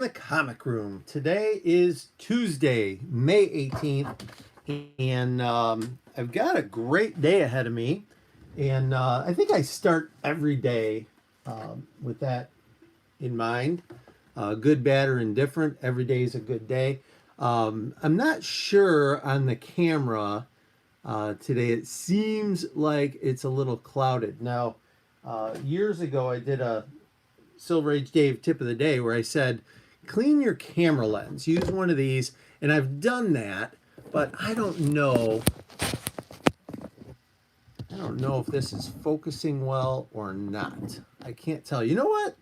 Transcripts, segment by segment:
the comic room. Today is Tuesday, May 18th, and I've got a great day ahead of me. And I think I start every day with that in mind. Good, bad, or indifferent. Every day is a good day. I'm not sure on the camera today. It seems like it's a little clouded. Now, years ago, I did a Silver Age Dave tip of the day where I said, clean your camera lens. Use one of these, and I've done that, but I don't know. I don't know if this is focusing well or not. I can't tell. You know what?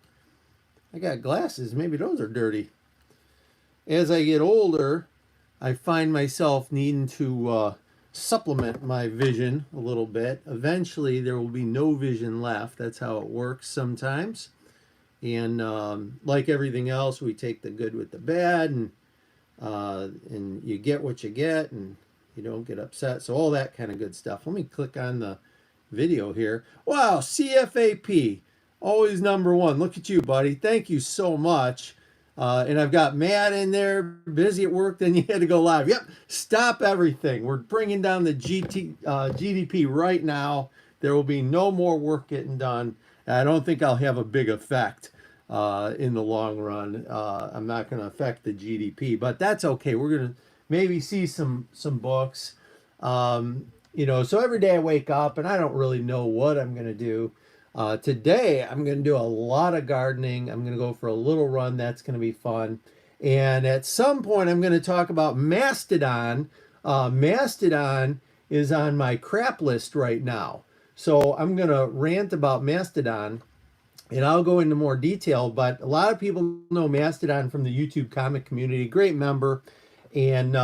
I got glasses. Maybe those are dirty. As I get older, I find myself needing to supplement my vision a little bit. Eventually, there will be no vision left. That's how it works sometimes. And like everything else, we take the good with the bad, and you get what you get, and you don't get upset. So all that kind of good stuff. Let me click on the video here. Wow, CFAP, always number one. Look at you, buddy. Thank you so much. And I've got Matt in there, busy at work. Then you had to go live. Yep, stop everything. We're bringing down the GDP right now. There will be no more work getting done. I don't think I'll have a big effect in the long run. I'm not going to affect the GDP, but that's okay. We're going to maybe see some books. So every day I wake up and I don't really know what I'm going to do. Today I'm going to do a lot of gardening. I'm going to go for a little run. That's going to be fun. And at some point I'm going to talk about Mastodon. Mastodon is on my crap list right now. So I'm going to rant about Mastodon, and I'll go into more detail, but a lot of people know Mastodon from the YouTube comic community, great member. And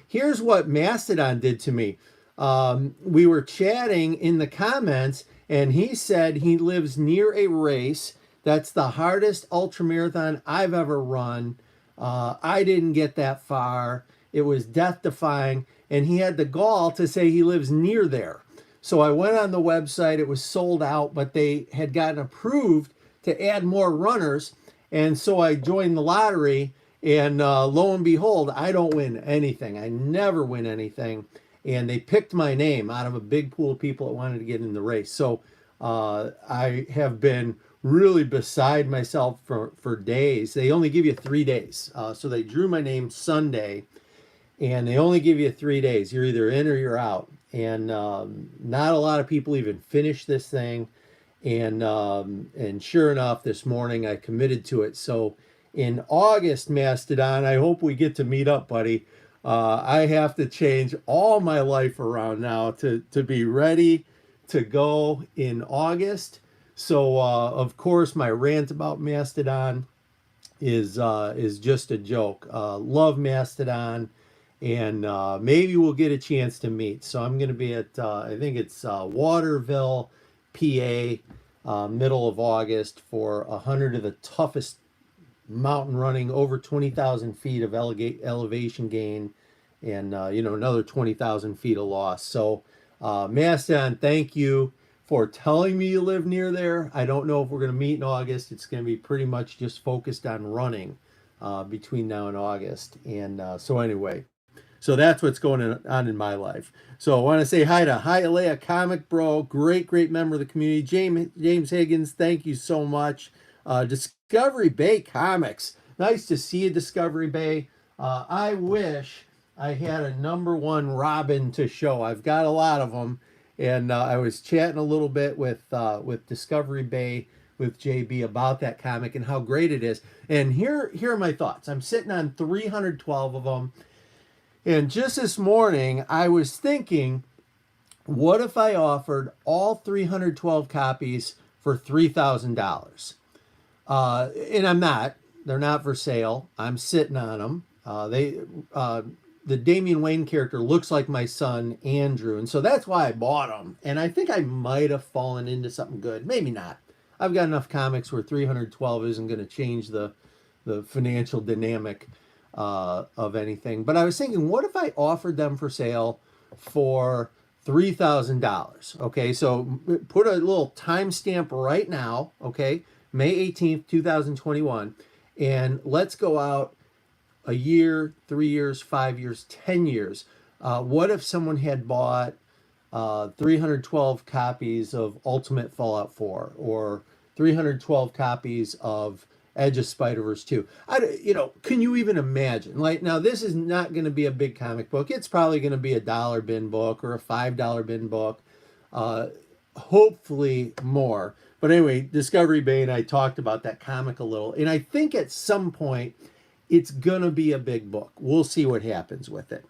here's what Mastodon did to me. We were chatting in the comments, and he said he lives near a race that's the hardest ultramarathon I've ever run. I didn't get that far. It was death-defying, and he had the gall to say he lives near there. So I went on the website. It was sold out, but they had gotten approved to add more runners. And so I joined the lottery, and lo and behold, I don't win anything. I never win anything. And they picked my name out of a big pool of people that wanted to get in the race. So I have been really beside myself for days. They only give you 3 days. So they drew my name Sunday, and they only give you 3 days. You're either in or you're out. And not a lot of people even finish this thing. And sure enough, this morning I committed to it. So in August, Mastodon, I hope we get to meet up, buddy. I have to change all my life around now to be ready to go in August. So of course, my rant about Mastodon is just a joke. Love Mastodon. And maybe we'll get a chance to meet. So I'm going to be at, I think it's Waterville, PA, middle of August for 100 of the toughest mountain running, over 20,000 feet of elevation gain, and, another 20,000 feet of loss. So Mastodon, thank you for telling me you live near there. I don't know if we're going to meet in August. It's going to be pretty much just focused on running between now and August. And so anyway. So that's what's going on in my life. So I want to say hi to Hialeah Comic Bro, great member of the community. James Higgins, thank you so much. Discovery Bay Comics, nice to see you, Discovery Bay. I wish I had a #1 Robin to show. I've got a lot of them, and I was chatting a little bit with Discovery Bay, with JB, about that comic and how great it is. And here are my thoughts. I'm sitting on 312 of them. And just this morning, I was thinking, what if I offered all 312 copies for $3,000? And I'm not. They're not for sale. I'm sitting on them. The Damian Wayne character looks like my son, Andrew. And so that's why I bought them. And I think I might have fallen into something good. Maybe not. I've got enough comics where 312 isn't going to change the financial dynamic of anything. But I was thinking, what if I offered them for sale for $3,000? Okay, so put a little timestamp right now, okay, May 18th, 2021. and let's go out a year, 3 years, 5 years, 10 years. What if someone had bought 312 copies of Ultimate Fallout 4 or 312 copies of Edge of Spider-Verse 2? Can you even imagine? Like, now this is not going to be a big comic book. It's probably going to be $1 bin book or a $5 bin book. Hopefully more. But anyway, Discovery Bay and I talked about that comic a little. And I think at some point it's going to be a big book. We'll see what happens with it.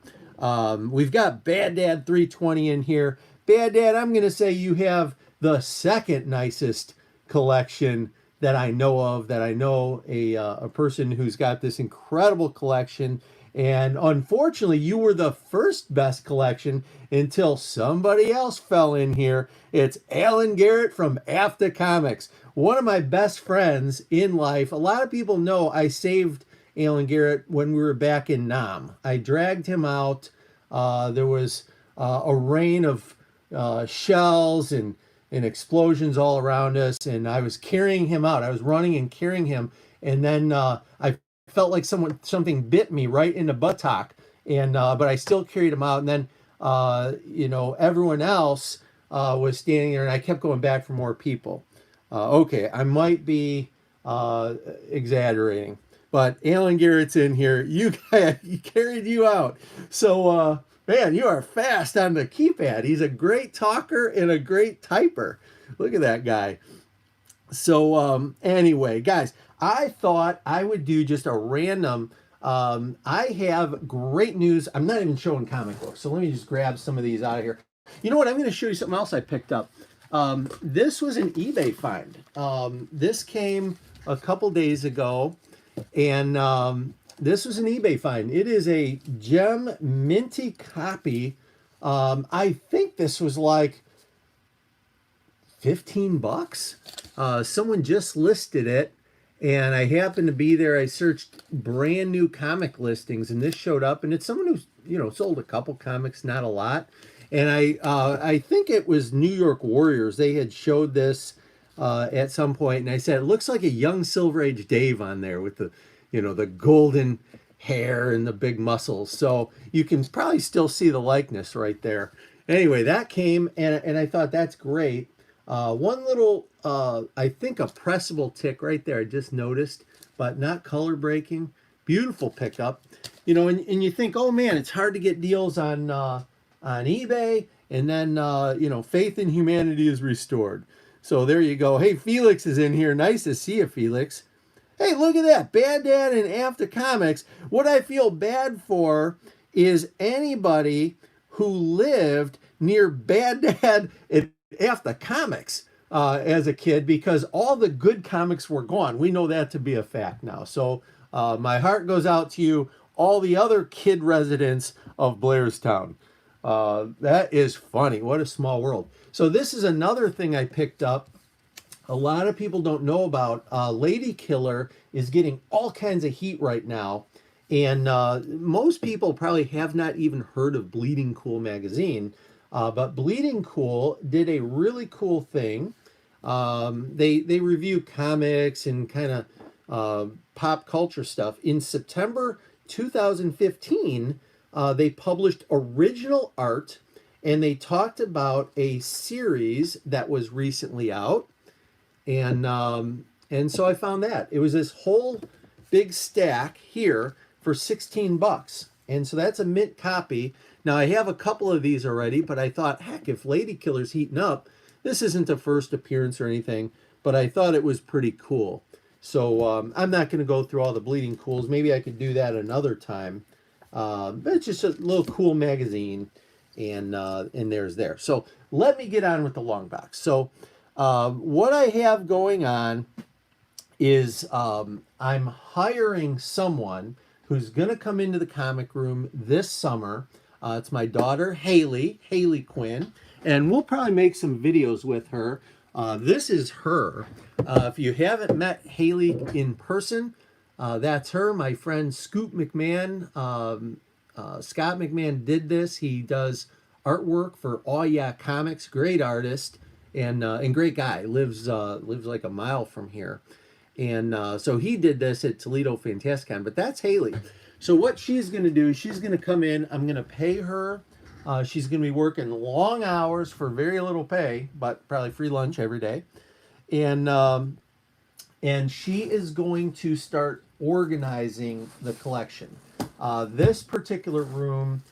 We've got Bad Dad 320 in here. Bad Dad, I'm going to say you have the second nicest collection that I know of, that I know a person who's got this incredible collection. And unfortunately, you were the first best collection until somebody else fell in here. It's Alan Garrett from AFTA Comics, one of my best friends in life. A lot of people know I saved Alan Garrett when we were back in Nam. I dragged him out. There was a rain of shells and explosions all around us, and I was carrying him out. I was running and carrying him, and then I felt like something bit me right in the buttock, and but I still carried him out. And then everyone else was standing there, and I kept going back for more people. Okay, I might be exaggerating, but Alan Garrett's in here. He carried you out. So, man, you are fast on the keypad. He's a great talker and a great typer. Look at that guy. So, anyway, guys, I thought I would do just a random. I have great news. I'm not even showing comic books, so let me just grab some of these out of here. You know what? I'm going to show you something else I picked up. This was an eBay find. This came a couple days ago. And this was an eBay find. It is a gem minty copy. I think this was like 15 bucks. Someone just listed it, and I happened to be there. I searched brand new comic listings, and this showed up. And it's someone who's sold a couple comics, not a lot. And I think it was New York Warriors. They had showed this at some point, and I said, it looks like a young Silver Age Dave on there with the golden hair and the big muscles. So you can probably still see the likeness right there. Anyway, that came, and I thought that's great. One little, I think a pressable tick right there, I just noticed, but not color breaking. Beautiful pickup. And you think, oh man, it's hard to get deals on eBay, and then faith in humanity is restored. So there you go. Hey, Felix is in here. Nice to see you, Felix. Hey, look at that. Bad Dad and AFTA Comics. What I feel bad for is anybody who lived near Bad Dad and AFTA Comics as a kid, because all the good comics were gone. We know that to be a fact now. So my heart goes out to you, all the other kid residents of Blairstown. That is funny. What a small world. So this is another thing I picked up. A lot of people don't know about. Lady Killer is getting all kinds of heat right now. And most people probably have not even heard of Bleeding Cool magazine. But Bleeding Cool did a really cool thing. They review comics and kind of pop culture stuff. In September 2015, they published original art, and they talked about a series that was recently out. And so I found that. It was this whole big stack here for 16 bucks. And so that's a mint copy. Now, I have a couple of these already, but I thought, heck, if Lady Killer's heating up, this isn't a first appearance or anything, but I thought it was pretty cool. So I'm not going to go through all the Bleeding Cools. Maybe I could do that another time. But it's just a little cool magazine, and there's there. So let me get on with the long box. So what I have going on is I'm hiring someone who's going to come into the comic room this summer. It's my daughter, Haley Quinn, and we'll probably make some videos with her. This is her. If you haven't met Haley in person, that's her. My friend Scoot McMahon, Scott McMahon did this. He does artwork for Oh Yeah Comics. Great artist and great guy. Lives like a mile from here. And so he did this at Toledo Fantasticon, but that's Haley. So what she's going to do, she's going to come in. I'm going to pay her. She's going to be working long hours for very little pay, but probably free lunch every day. And she is going to start organizing the collection. This particular room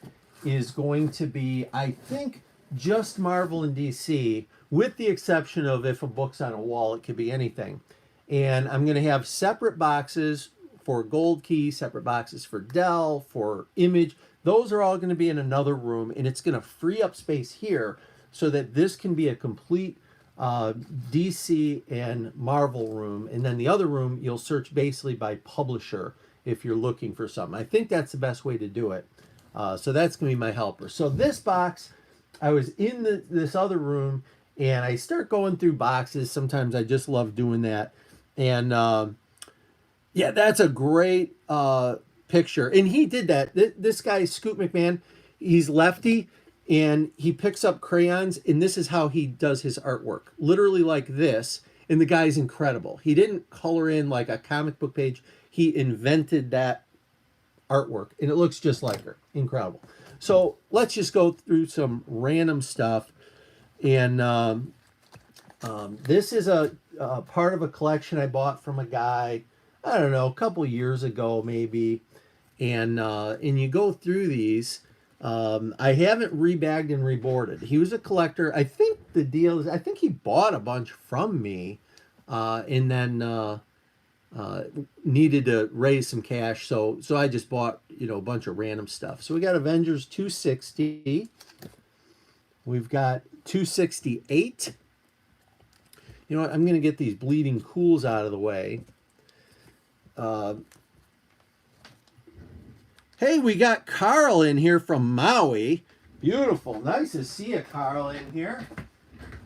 is going to be, I think, just Marvel and DC, with the exception of if a book's on a wall, it could be anything. And I'm going to have separate boxes for Gold Key, separate boxes for Dell, for Image. Those are all going to be in another room, and it's going to free up space here so that this can be a complete DC and Marvel room. And then the other room, you'll search basically by publisher if you're looking for something. I think that's the best way to do it. So that's going to be my helper. So this box, I was in this other room, and I start going through boxes. Sometimes I just love doing that. And yeah, that's a great picture. And he did that. This guy, Scoot McMahon, he's lefty, and he picks up crayons, and this is how he does his artwork. Literally like this. And the guy's incredible. He didn't color in like a comic book page. He invented that artwork, and it looks just like her. Incredible. So let's just go through some random stuff. And this is a part of a collection I bought from a guy, I don't know, a couple years ago maybe. And you go through these. I haven't rebagged and reboarded. He was a collector. I think the deal is, I think he bought a bunch from me, and then needed to raise some cash. So I just bought, a bunch of random stuff. So we got Avengers 260. We've got 268. You know what? I'm going to get these bleeding cools out of the way. Hey, we got Carl in here from Maui. Beautiful. Nice to see you, Carl, in here.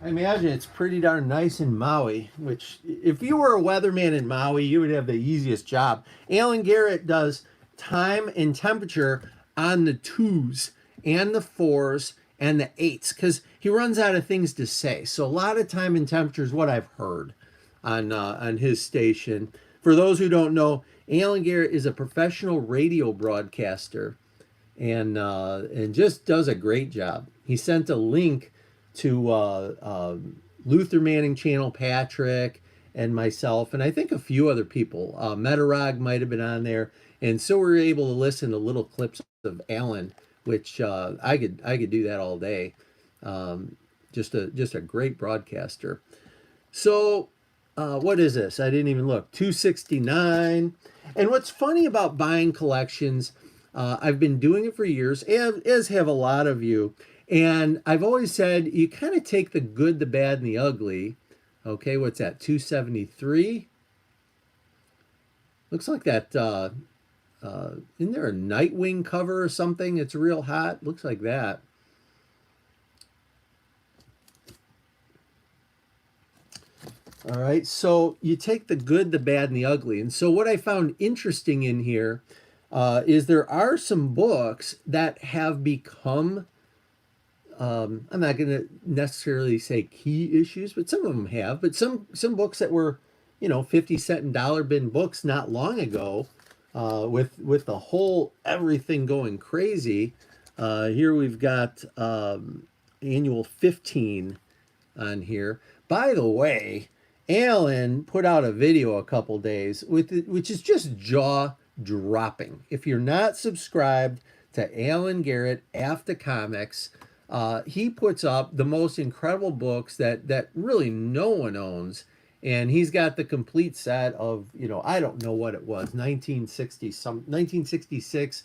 I imagine it's pretty darn nice in Maui, which if you were a weatherman in Maui, you would have the easiest job. Alan Garrett does time and temperature on the 2s and the 4s and the 8s because he runs out of things to say. So a lot of time and temperature is what I've heard on his station. For those who don't know, Alan Garrett is a professional radio broadcaster and just does a great job. He sent a link to Luther Manning Channel, Patrick, and myself, and I think a few other people. Metarog might have been on there, and so we were able to listen to little clips of Alan, which I could do that all day. Just a great broadcaster. So what is this? I didn't even look. 269. And what's funny about buying collections, I've been doing it for years, as have a lot of you. And I've always said you kind of take the good, the bad, and the ugly. Okay, what's that? 273. Looks like that. Isn't there a Nightwing cover or something? It's real hot. Looks like that. All right, so you take the good, the bad, and the ugly. And so what I found interesting in here is there are some books that have become, I'm not going to necessarily say key issues, but some of them have. But some books that were, 50-cent and dollar bin books not long ago, with the whole everything going crazy. Here we've got Annual 15 on here. By the way, Alan put out a video a couple days which is just jaw-dropping. If you're not subscribed to Alan Garrett After Comics, he puts up the most incredible books that really no one owns, and he's got the complete set of, I don't know what it was, 1966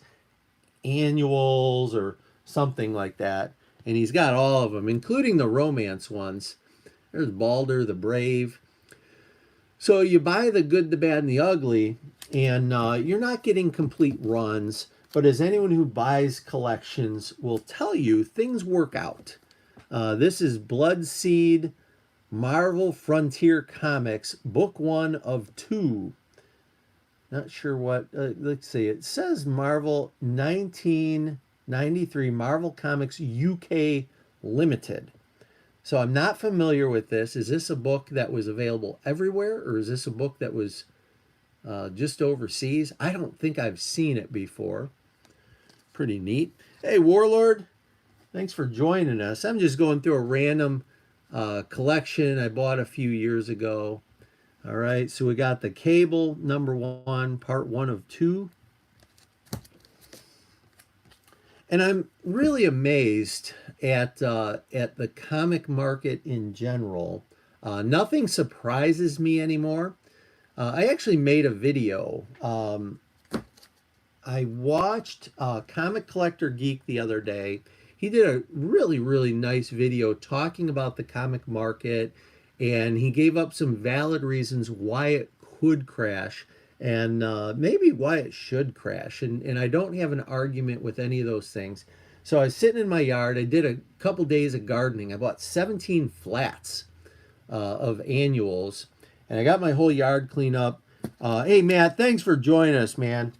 annuals or something like that, and he's got all of them, including the romance ones. There's Balder the Brave. So you buy the good, the bad, and the ugly, and you're not getting complete runs. But as anyone who buys collections will tell you, things work out. This is Bloodseed Marvel Frontier Comics, Book 1 of 2. Not sure what, let's see. It says Marvel 1993 Marvel Comics UK Limited. So I'm not familiar with this. Is this a book that was available everywhere, or is this a book that was just overseas? I don't think I've seen it before. Pretty neat. Hey, Warlord, thanks for joining us. I'm just going through a random collection I bought a few years ago. All right, so we got the Cable #1, part 1 of 2. And I'm really amazed at the comic market in general. Nothing surprises me anymore. I actually made a video. I watched Comic Collector Geek the other day. He did a really, really nice video talking about the comic market, and he gave up some valid reasons why it could crash and maybe why it should crash. And I don't have an argument with any of those things. So I was sitting in my yard. I did a couple days of gardening. I bought 17 flats of annuals, and I got my whole yard cleaned up. Hey, Matt, thanks for joining us, man.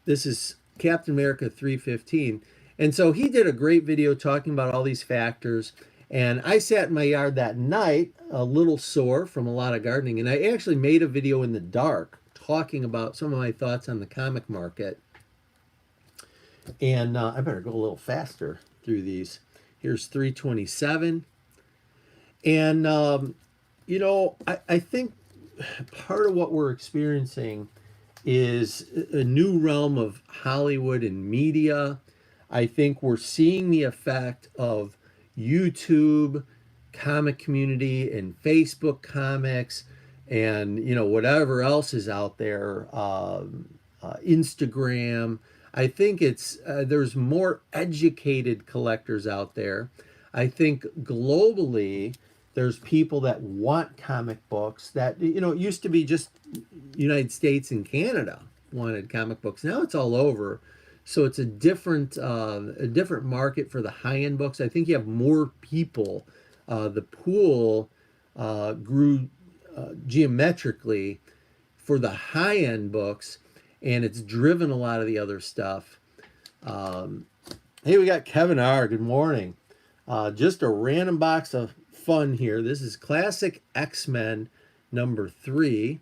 This is Captain America 315. And so he did a great video talking about all these factors. And I sat in my yard that night, a little sore from a lot of gardening. And I actually made a video in the dark talking about some of my thoughts on the comic market. And I better go a little faster through these. Here's 327. And, you know, I think part of what we're experiencing is a new realm of Hollywood and media. I think we're seeing the effect of YouTube, comic community, and Facebook comics, and you know whatever else is out there, Instagram. I think it's there's more educated collectors out there. I think globally there's people that want comic books that, you know, it used to be just United States and Canada wanted comic books. Now it's all over. So it's a different market for the high-end books. I think you have more people. The pool grew geometrically for the high-end books, and it's driven a lot of the other stuff. Hey, we got Kevin R. Good morning. Just a random box of fun here. This is Classic X-Men #3.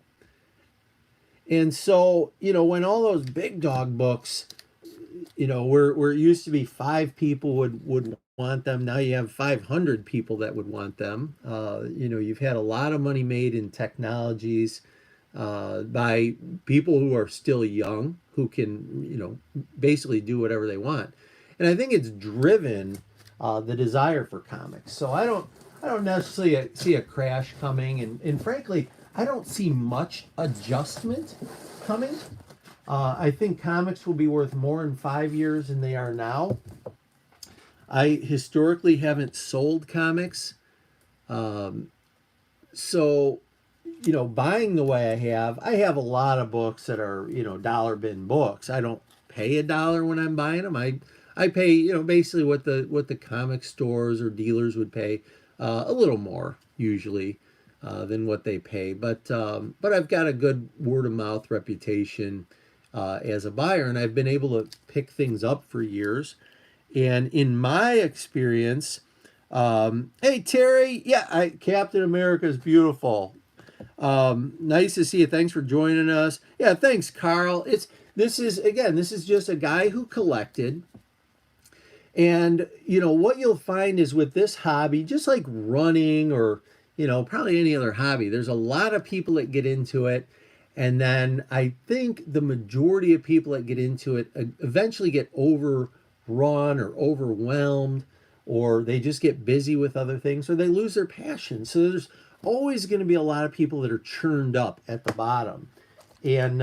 And so, you know, when all those big dog books, you know, where it used to be 5 people would want them, now you have 500 people that would want them. You know, you've had a lot of money made in technologies by people who are still young, who can, you know, basically do whatever they want. And I think it's driven the desire for comics. So I don't necessarily see a crash coming, and frankly, I don't see much adjustment coming. I think comics will be worth more in 5 years than they are now. I historically haven't sold comics. So, you know, buying the way I have a lot of books that are, you know, dollar bin books. I don't pay $1 when I'm buying them. I pay, you know, basically what the comic stores or dealers would pay, a little more usually than what they pay. But I've got a good word of mouth reputation as a buyer, and I've been able to pick things up for years. And in my experience, hey Terry, yeah, Captain America is beautiful. Nice to see you. Thanks for joining us. Yeah, thanks, Carl. This is just a guy who collected. And, you know, what you'll find is with this hobby, just like running or, you know, probably any other hobby, there's a lot of people that get into it. And then I think the majority of people that get into it eventually get overrun or overwhelmed, or they just get busy with other things, or they lose their passion. So there's always going to be a lot of people that are churned up at the bottom. And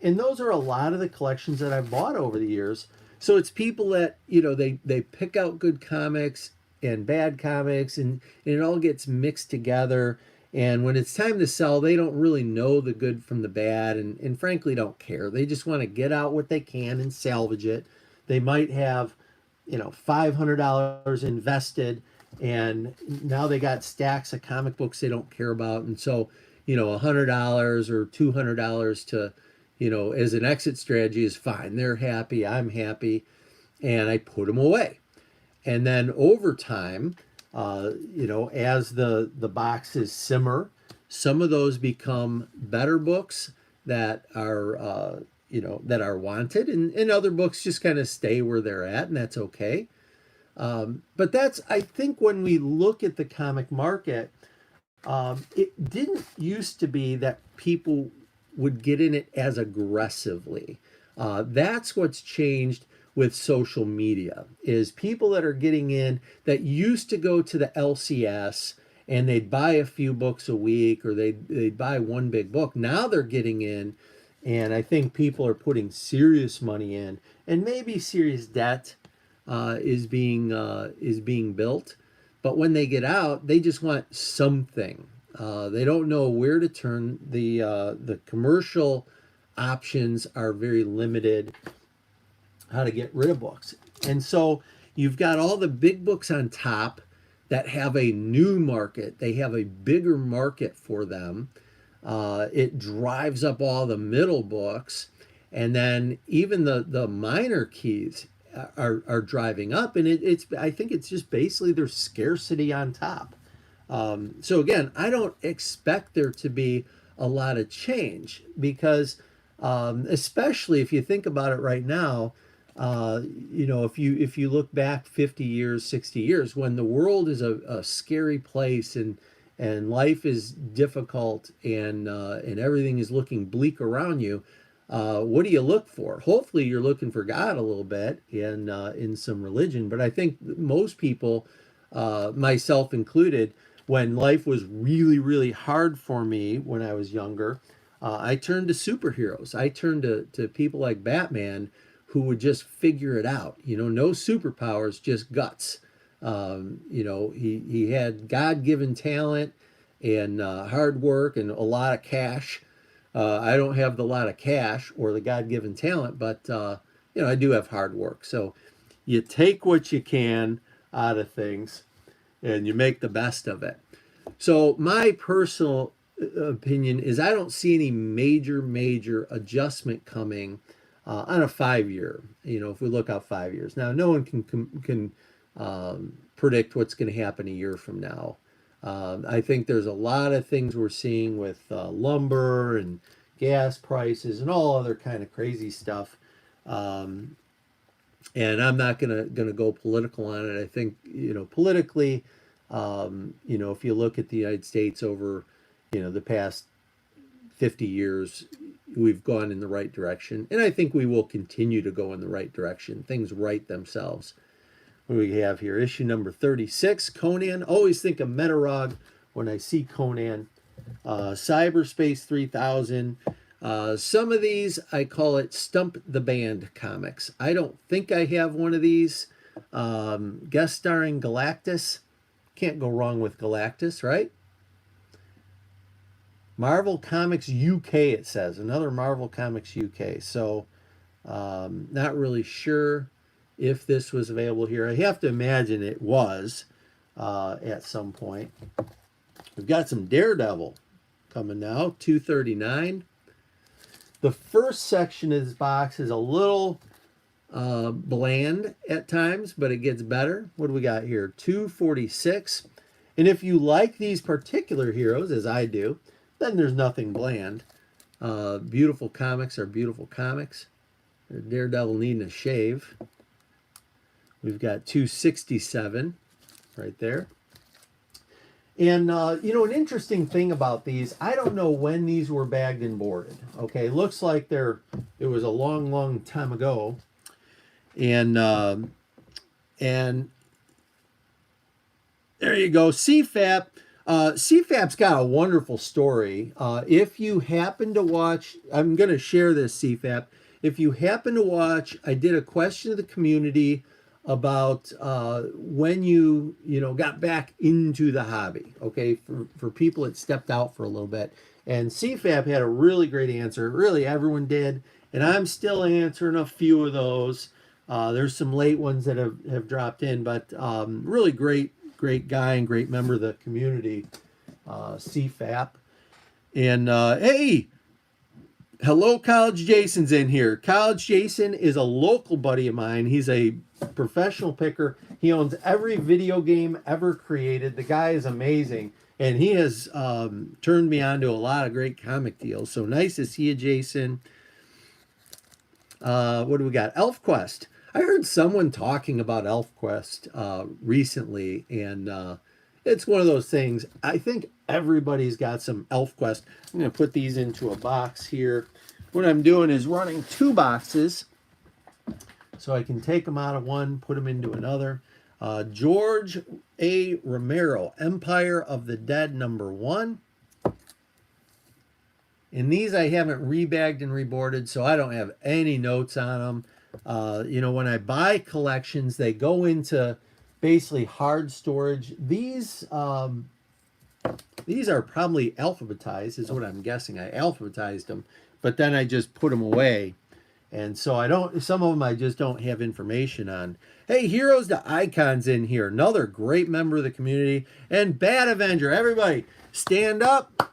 those are a lot of the collections that I've bought over the years. So it's people that, you know, they pick out good comics and bad comics, and it all gets mixed together. And when it's time to sell, they don't really know the good from the bad, and frankly don't care. They just want to get out what they can and salvage it. They might have, you know, $500 invested, and now they got stacks of comic books they don't care about. And so, you know, $100 or $200 to, you know, as an exit strategy is fine. They're happy, I'm happy, and I put them away. And then over time, You know, as the boxes simmer, some of those become better books that are you know, that are wanted, and other books just kind of stay where they're at, and that's okay. But that's, I think, when we look at the comic market, it didn't used to be that people would get in it as aggressively. That's what's changed with social media, is people that are getting in that used to go to the LCS and they'd buy a few books a week, or they'd buy one big book. Now they're getting in, and I think people are putting serious money in, and maybe serious debt is being built. But when they get out, they just want something. They don't know where to turn. The commercial options are very limited. How to get rid of books, and so you've got all the big books on top that have a new market. They have a bigger market for them. It drives up all the middle books, and then even the minor keys are driving up, and it's, I think it's just basically there's scarcity on top. So again, I don't expect there to be a lot of change, because especially if you think about it right now, you know, if you look back 50 years, 60 years, when the world is a scary place, and life is difficult, and everything is looking bleak around you, what do you look for? Hopefully you're looking for God a little bit, in some religion. But I think most people, myself included, when life was really, really hard for me when I was younger, I turned to superheroes. I turned to people like Batman, who would just figure it out. You know, no superpowers, just guts. You know, he had God-given talent, and hard work, and a lot of cash. I don't have the lot of cash or the God-given talent, but you know, I do have hard work. So you take what you can out of things, and you make the best of it. So my personal opinion is I don't see any major adjustment coming on a 5 year. You know, if we look out 5 years. Now, no one can predict what's going to happen a year from now. I think there's a lot of things we're seeing with lumber and gas prices and all other kind of crazy stuff. And I'm not gonna go political on it. I think, you know, politically, you know, if you look at the United States over, you know, the past 50 years, we've gone in the right direction, and I think we will continue to go in the right direction. Things right themselves. What do we have here? Issue number 36, Conan. Always think of Metarog when I see Conan. Cyberspace 3000. Some of these, I call it Stump the Band comics. I don't think I have one of these. Guest starring Galactus. Can't go wrong with Galactus, right? Marvel Comics UK, it says. Another Marvel Comics UK. So, not really sure if this was available here. I have to imagine it was at some point. We've got some Daredevil coming now, 239. The first section of this box is a little bland at times, but it gets better. What do we got here? 246. And if you like these particular heroes, as I do, then there's nothing bland. Beautiful comics are beautiful comics. Daredevil needing a shave. We've got 267 right there. And, you know, an interesting thing about these, I don't know when these were bagged and boarded. Okay, looks like it was a long time ago. And there you go, CFAP. CFAP's got a wonderful story. If you happen to watch, I'm going to share this, CFAP. If you happen to watch, I did a question of the community about when you got back into the hobby, okay, for people that stepped out for a little bit. And CFAP had a really great answer. Really, everyone did. And I'm still answering a few of those. There's some late ones that have dropped in, but really great guy and great member of the community, CFAP. And hey, Hello, College Jason's in here. College Jason is a local buddy of mine. He's a professional picker. He owns every video game ever created. The guy is amazing, and he has turned me on to a lot of great comic deals. So nice to see you, Jason. What do we got? ElfQuest. I heard someone talking about ElfQuest recently, and it's one of those things. I think everybody's got some ElfQuest. I'm going to put these into a box here. What I'm doing is running 2 boxes so I can take them out of one, put them into another. George A. Romero, Empire of the Dead #1. And these I haven't rebagged and reboarded, so I don't have any notes on them. You know, when I buy collections, they go into basically hard storage. These are probably alphabetized, is what I'm guessing. I alphabetized them, but then I just put them away. And so I don't, some of them I just don't have information on. Hey, Heroes to Icons in here. Another great member of the community. And Bad Avenger. Everybody, stand up.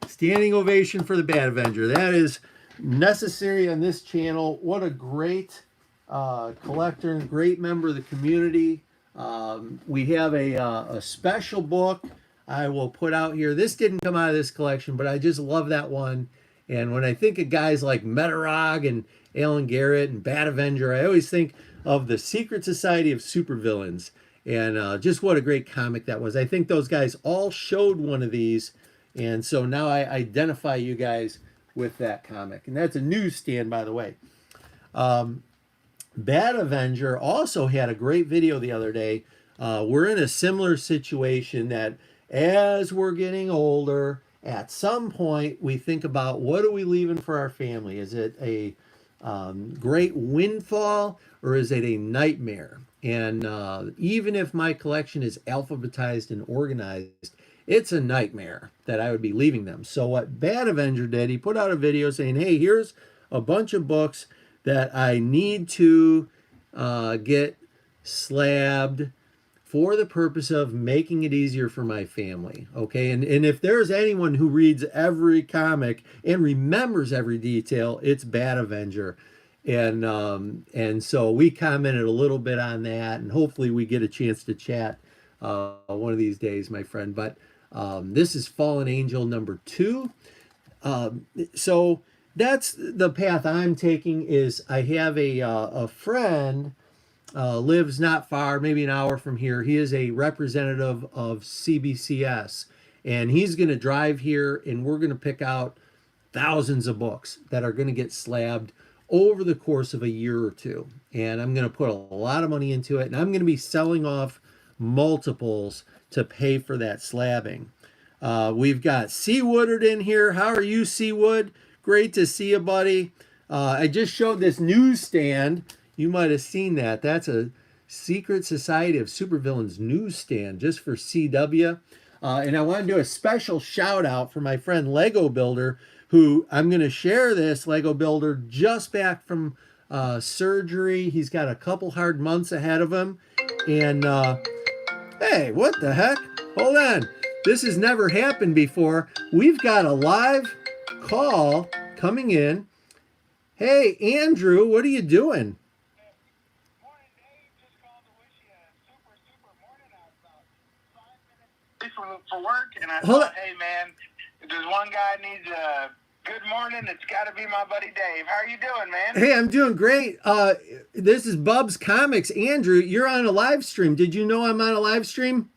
Standing ovation for the Bad Avenger. That is necessary on this channel. What a great collector and great member of the community. We have a special book I will put out here. This didn't come out of this collection, but I just love that one. And when I think of guys like Metarog and Alan Garrett and Bad Avenger, I always think of the Secret Society of Supervillains. And just what a great comic that was. I think those guys all showed one of these. And so now I identify you guys with that comic. And that's a newsstand, by the way. Bad Avenger also had a great video the other day. We're in a similar situation that as we're getting older, at some point we think about what are we leaving for our family? Is it a great windfall or is it a nightmare? And even if my collection is alphabetized and organized, it's a nightmare that I would be leaving them. So what Bad Avenger did, he put out a video saying, hey, here's a bunch of books that I need to get slabbed for the purpose of making it easier for my family. Okay, and if there's anyone who reads every comic and remembers every detail, it's Bad Avenger. And so we commented a little bit on that, and hopefully we get a chance to chat one of these days, my friend. But this is Fallen Angel #2. So that's the path I'm taking. Is I have a friend lives not far, maybe an hour from here. He is a representative of CBCS, and he's going to drive here, and we're going to pick out thousands of books that are going to get slabbed over the course of a year or two. And I'm going to put a lot of money into it, and I'm going to be selling off multiples to pay for that slabbing. We've got Seawoodard in here. How are you, Seawood? Great to see you, buddy. I just showed this newsstand. You might have seen that. That's a Secret Society of Supervillains newsstand just for CW. And I want to do a special shout out for my friend Lego Builder, who I'm going to share this. Lego Builder just back from surgery. He's got a couple hard months ahead of him. And hey, what the heck? Hold on. This has never happened before. We've got a live call coming in. Hey, Andrew, what are you doing? Morning, Dave. Just called to wish you a super morning. I was about 5 minutes for work, and I thought, hey, man, if there's one guy needs a good morning, it's got to be my buddy Dave. How are you doing, man? Hey, I'm doing great. This is Bub's Comics. Andrew, you're on a live stream. Did you know I'm on a live stream?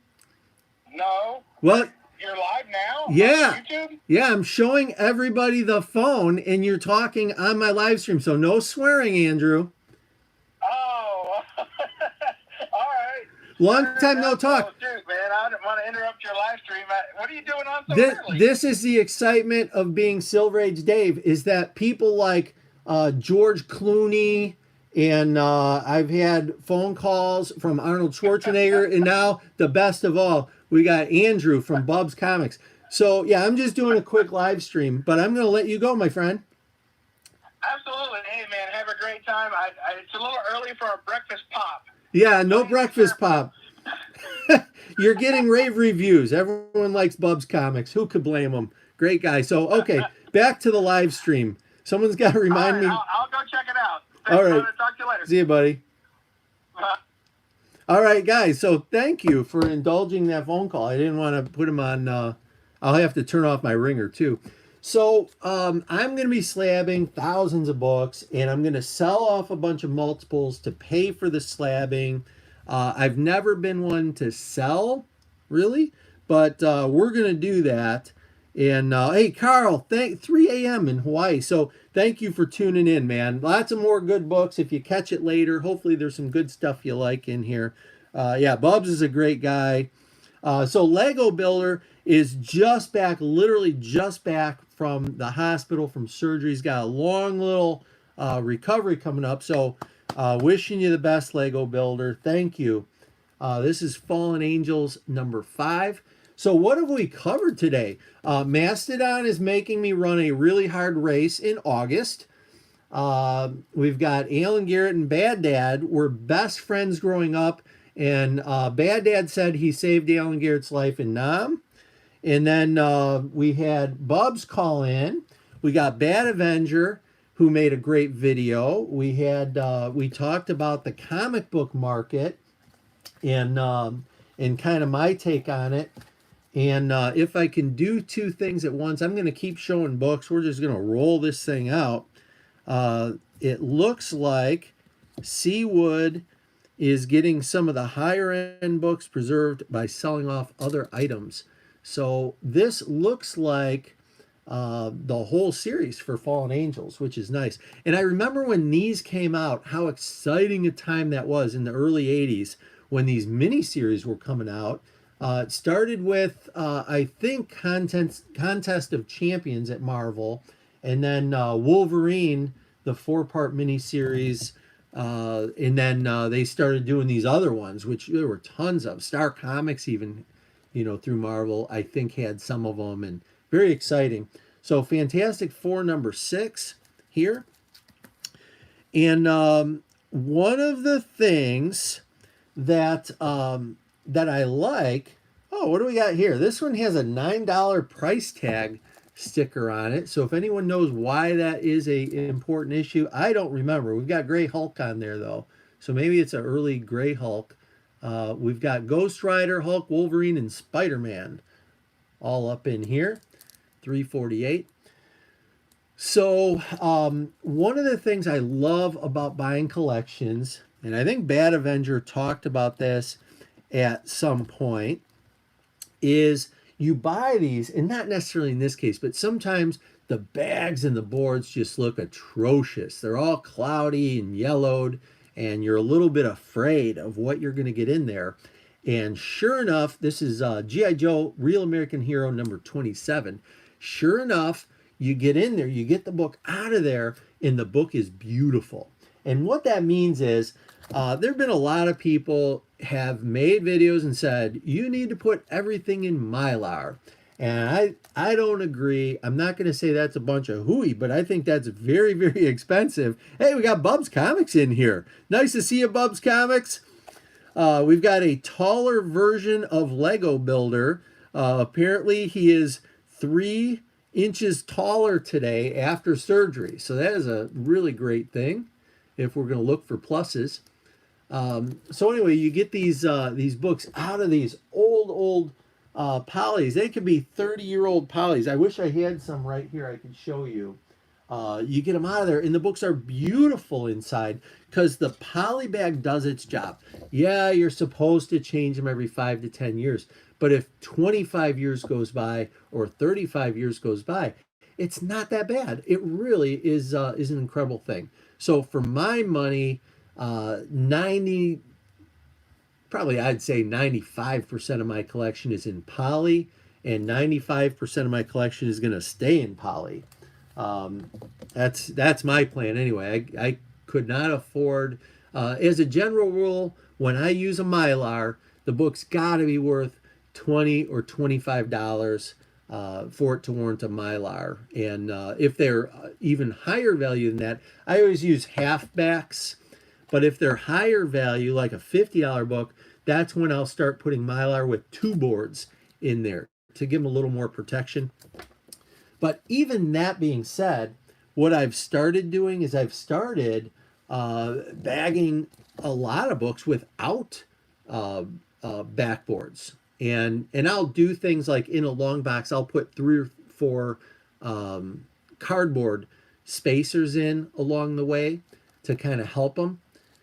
No. Well, you're live now? Yeah. On YouTube? Yeah, I'm showing everybody the phone, and you're talking on my live stream. So no swearing, Andrew. Oh, all right. Long time no talk. Oh, shoot, man. I didn't want to interrupt your live stream. What are you doing on so early? This is the excitement of being Silver Age Dave, is that people like George Clooney, and I've had phone calls from Arnold Schwarzenegger, and now the best of all, we got Andrew from Bub's Comics. So, yeah, I'm just doing a quick live stream, but I'm going to let you go, my friend. Absolutely. Hey, man, have a great time. It's a little early for our breakfast pop. Yeah, no breakfast pop. You're getting rave reviews. Everyone likes Bub's Comics. Who could blame them? Great guy. So, okay, back to the live stream. Someone's got to remind me. I'll go check it out. Thanks, All right. brother. Talk to you later. See you, buddy. All right, guys. So thank you for indulging that phone call. I didn't want to put him on. I'll have to turn off my ringer too. So I'm going to be slabbing thousands of books, and I'm going to sell off a bunch of multiples to pay for the slabbing. I've never been one to sell, really, but we're going to do that. And hey, Carl, 3 a.m. in Hawaii. So thank you for tuning in, man. Lots of more good books. If you catch it later, hopefully there's some good stuff you like in here. Yeah, Bubs is a great guy. So Lego Builder is just back, literally just back from the hospital, from surgery. He's got a long little recovery coming up. So wishing you the best, Lego Builder. Thank you. This is Fallen Angels number 5. So what have we covered today? Mastodon is making me run a really hard race in August. We've got Alan Garrett and Bad Dad. We're best friends growing up. And Bad Dad said he saved Alan Garrett's life in Nam. And then we had Bubs call in. We got Bad Avenger, who made a great video. We had we talked about the comic book market and kind of my take on it. And if I can do 2 things at once, I'm going to keep showing books. We're just going to roll this thing out. It looks like Seawood is getting some of the higher end books preserved by selling off other items. So this looks like the whole series for Fallen Angels, which is nice. And I remember when these came out, how exciting a time that was in the early 80s when these miniseries were coming out. It started with, I think, Contest of Champions at Marvel, and then Wolverine, the 4-part miniseries, and then they started doing these other ones, which there were tons of. Star Comics even, through Marvel, I think had some of them, and very exciting. So Fantastic Four number 6 here. And one of the things that that I like, what do we got here? This one has a $9 price tag sticker on it. So if anyone knows why that is an important issue, I don't remember. We've got Gray Hulk on there though. So maybe it's an early Gray Hulk. We've got Ghost Rider, Hulk, Wolverine, and Spider-Man all up in here. $3.48. So one of the things I love about buying collections, and I think Bad Avenger talked about this at some point, is you buy these, and not necessarily in this case, but sometimes the bags and the boards just look atrocious. They're all cloudy and yellowed, and you're a little bit afraid of what you're going to get in there. And sure enough, this is G.I. Joe Real American Hero number 27. Sure enough, you get in there, you get the book out of there, and the book is beautiful. And what that means is there have been a lot of people have made videos and said, you need to put everything in Mylar. And I don't agree. I'm not going to say that's a bunch of hooey, but I think that's very, very expensive. Hey, we got Bubs Comics in here. Nice to see you, Bubs Comics. We've got a taller version of Lego Builder. Apparently he is 3 inches taller today after surgery. So that is a really great thing if we're going to look for pluses. So anyway, you get these books out of these old polys. They could be 30-year-old polys. I wish I had some right here I could show you. You get them out of there, and the books are beautiful inside because the poly bag does its job. Yeah, you're supposed to change them every 5 to 10 years. But if 25 years goes by or 35 years goes by, it's not that bad. It really is an incredible thing. So for my money, 90, probably I'd say 95% of my collection is in poly, and 95% of my collection is going to stay in poly. That's my plan anyway. I could not afford, as a general rule, when I use a Mylar, the book's got to be worth $20 or $25 for it to warrant a Mylar. And if they're even higher value than that, I always use halfbacks. But if they're higher value, like a $50 book, that's when I'll start putting Mylar with 2 boards in there to give them a little more protection. But even that being said, what I've started doing is I've started bagging a lot of books without backboards, and I'll do things like in a long box I'll put 3 or 4 cardboard spacers in along the way to kind of help them.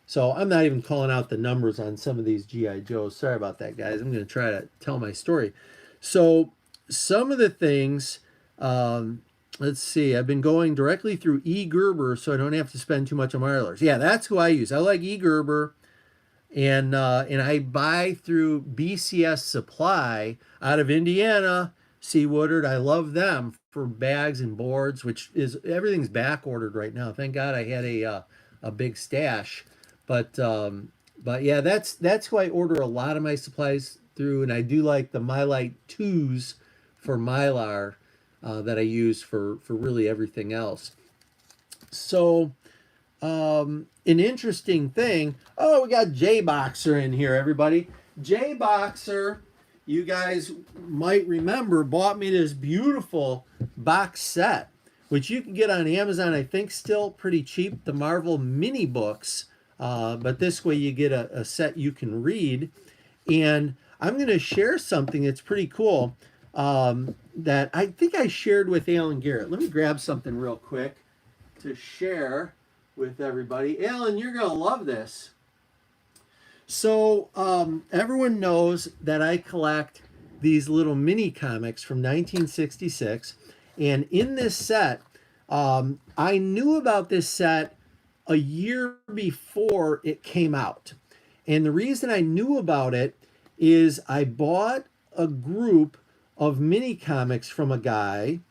So I'm not even calling out the numbers on some of these GI Joes. Sorry about that, guys. I'm going to try to tell my story. So some of the things, let's see. I've been going directly through E. Gerber, so I don't have to spend too much on Marlers. Yeah, that's who I use. I like E. Gerber, and I buy through BCS Supply out of Indiana. C. Woodard. I love them for bags and boards, which is everything's back ordered right now. Thank God I had a big stash. But yeah, that's who I order a lot of my supplies through, and I do like the Mylite 2s for Mylar that I use for really everything else. So an interesting thing. Oh, we got J Boxer in here, everybody. J Boxer, you guys might remember, bought me this beautiful box set, which you can get on Amazon, I think still pretty cheap, the Marvel mini books. But this way you get a set you can read. And I'm going to share something that's pretty cool that I think I shared with Alan Garrett. Let me grab something real quick to share with everybody. Alan, you're going to love this. So everyone knows that I collect these little mini comics from 1966. And in this set, I knew about this set a year before it came out. And the reason I knew about it is I bought a group of mini comics from a guy,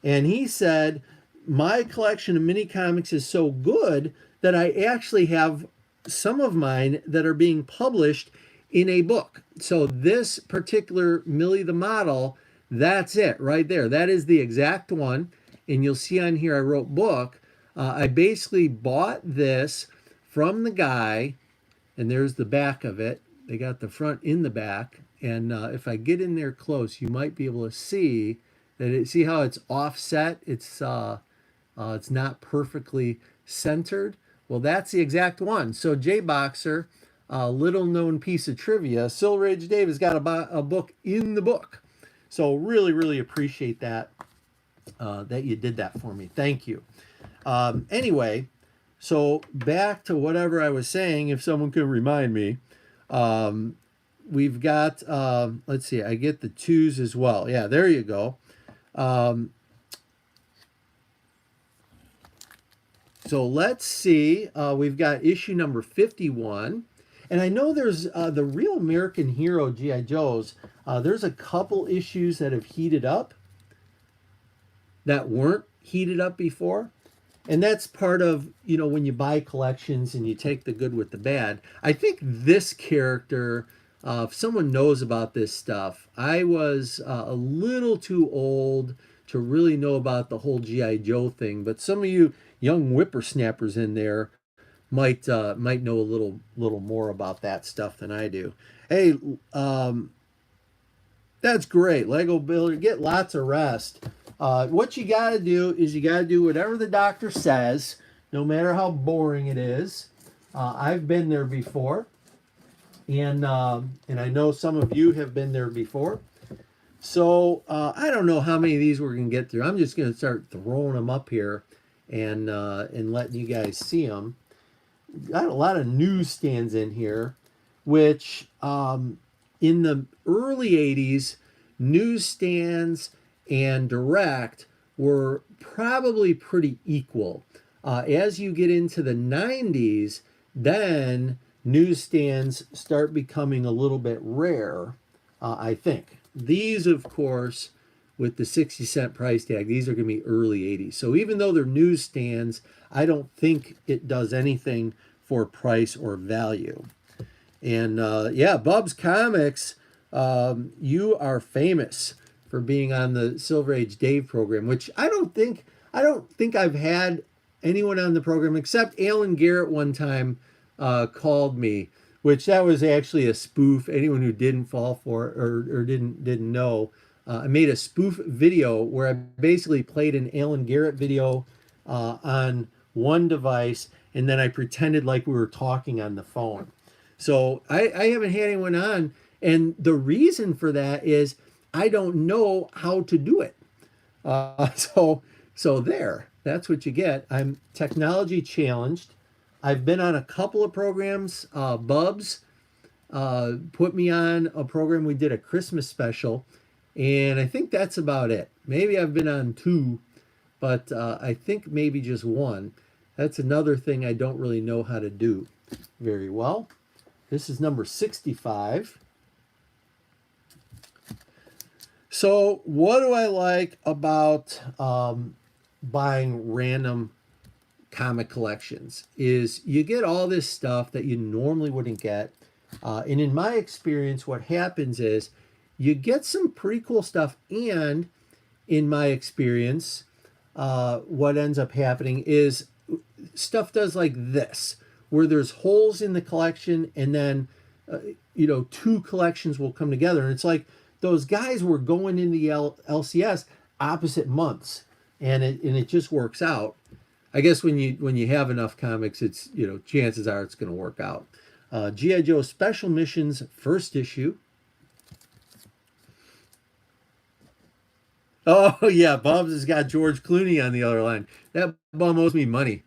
and he said, my collection of mini comics is so good that I actually have some of mine that are being published in a book. So this particular Millie the Model, that's it right there. That is the exact one. And you'll see on here I wrote book. I basically bought this from the guy, and there's the back of it. They got the front in the back. And if I get in there close, you might be able to see that see how it's offset? It's not perfectly centered. Well, that's the exact one. So J Boxer, a little known piece of trivia, Silver Age Dave has got a book in the book. So really, really appreciate that, that you did that for me. Thank you. Anyway, so back to whatever I was saying, if someone could remind me. We've got, let's see, I get the 2s as well. Yeah, there you go. So let's see, we've got issue number 51. And I know there's the Real American Hero G.I. Joes. There's a couple issues that have heated up that weren't heated up before. And that's part of, when you buy collections and you take the good with the bad. I think this character, if someone knows about this stuff, I was a little too old to really know about the whole G.I. Joe thing. But some of you young whippersnappers in there might know a little more about that stuff than I do. Hey, that's great. Lego Builder, get lots of rest. What you got to do is you got to do whatever the doctor says, no matter how boring it is. I've been there before, and I know some of you have been there before. So I don't know how many of these we're going to get through. I'm just going to start throwing them up here and letting you guys see them. Got a lot of newsstands in here, which in the early 80s, newsstands and direct were probably pretty equal. As you get into the 90s, then newsstands start becoming a little bit rare, I think. These, of course, with the 60-cent price tag, these are going to be early 80s. So even though they're newsstands, I don't think it does anything for price or value. And yeah, Bub's Comics, you are famous for being on the Silver Age Dave program, which I don't think I've had anyone on the program except Alan Garrett one time called me, which that was actually a spoof. Anyone who didn't fall for it or didn't know, I made a spoof video where I basically played an Alan Garrett video on one device, and then I pretended like we were talking on the phone. So I haven't had anyone on, and the reason for that is I don't know how to do it. So there, that's what you get. I'm technology challenged. I've been on a couple of programs. Bubs put me on a program. We did a Christmas special, and I think that's about it. Maybe I've been on two, but I think maybe just one. That's another thing I don't really know how to do very well. This is number 65. So what do I like about buying random comic collections is you get all this stuff that you normally wouldn't get. And in my experience, what happens is you get some pretty cool stuff. And in my experience, what ends up happening is stuff does like this, where there's holes in the collection, and then, two collections will come together. And it's like those guys were going in the LCS opposite months, and it just works out. I guess when you have enough comics, it's chances are it's going to work out. G.I. Joe Special Missions first issue. Oh yeah, Bubs has got George Clooney on the other line. That bum owes me money.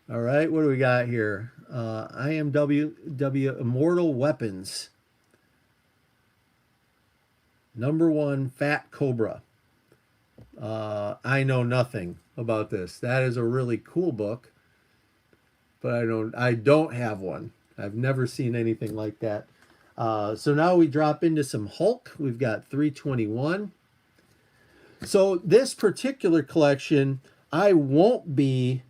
All right, what do we got here? IMW Immortal Weapons. Number 1, Fat Cobra. I know nothing about this. That is a really cool book, but I don't have one. I've never seen anything like that. So now we drop into some Hulk. We've got 321. So this particular collection, I won't be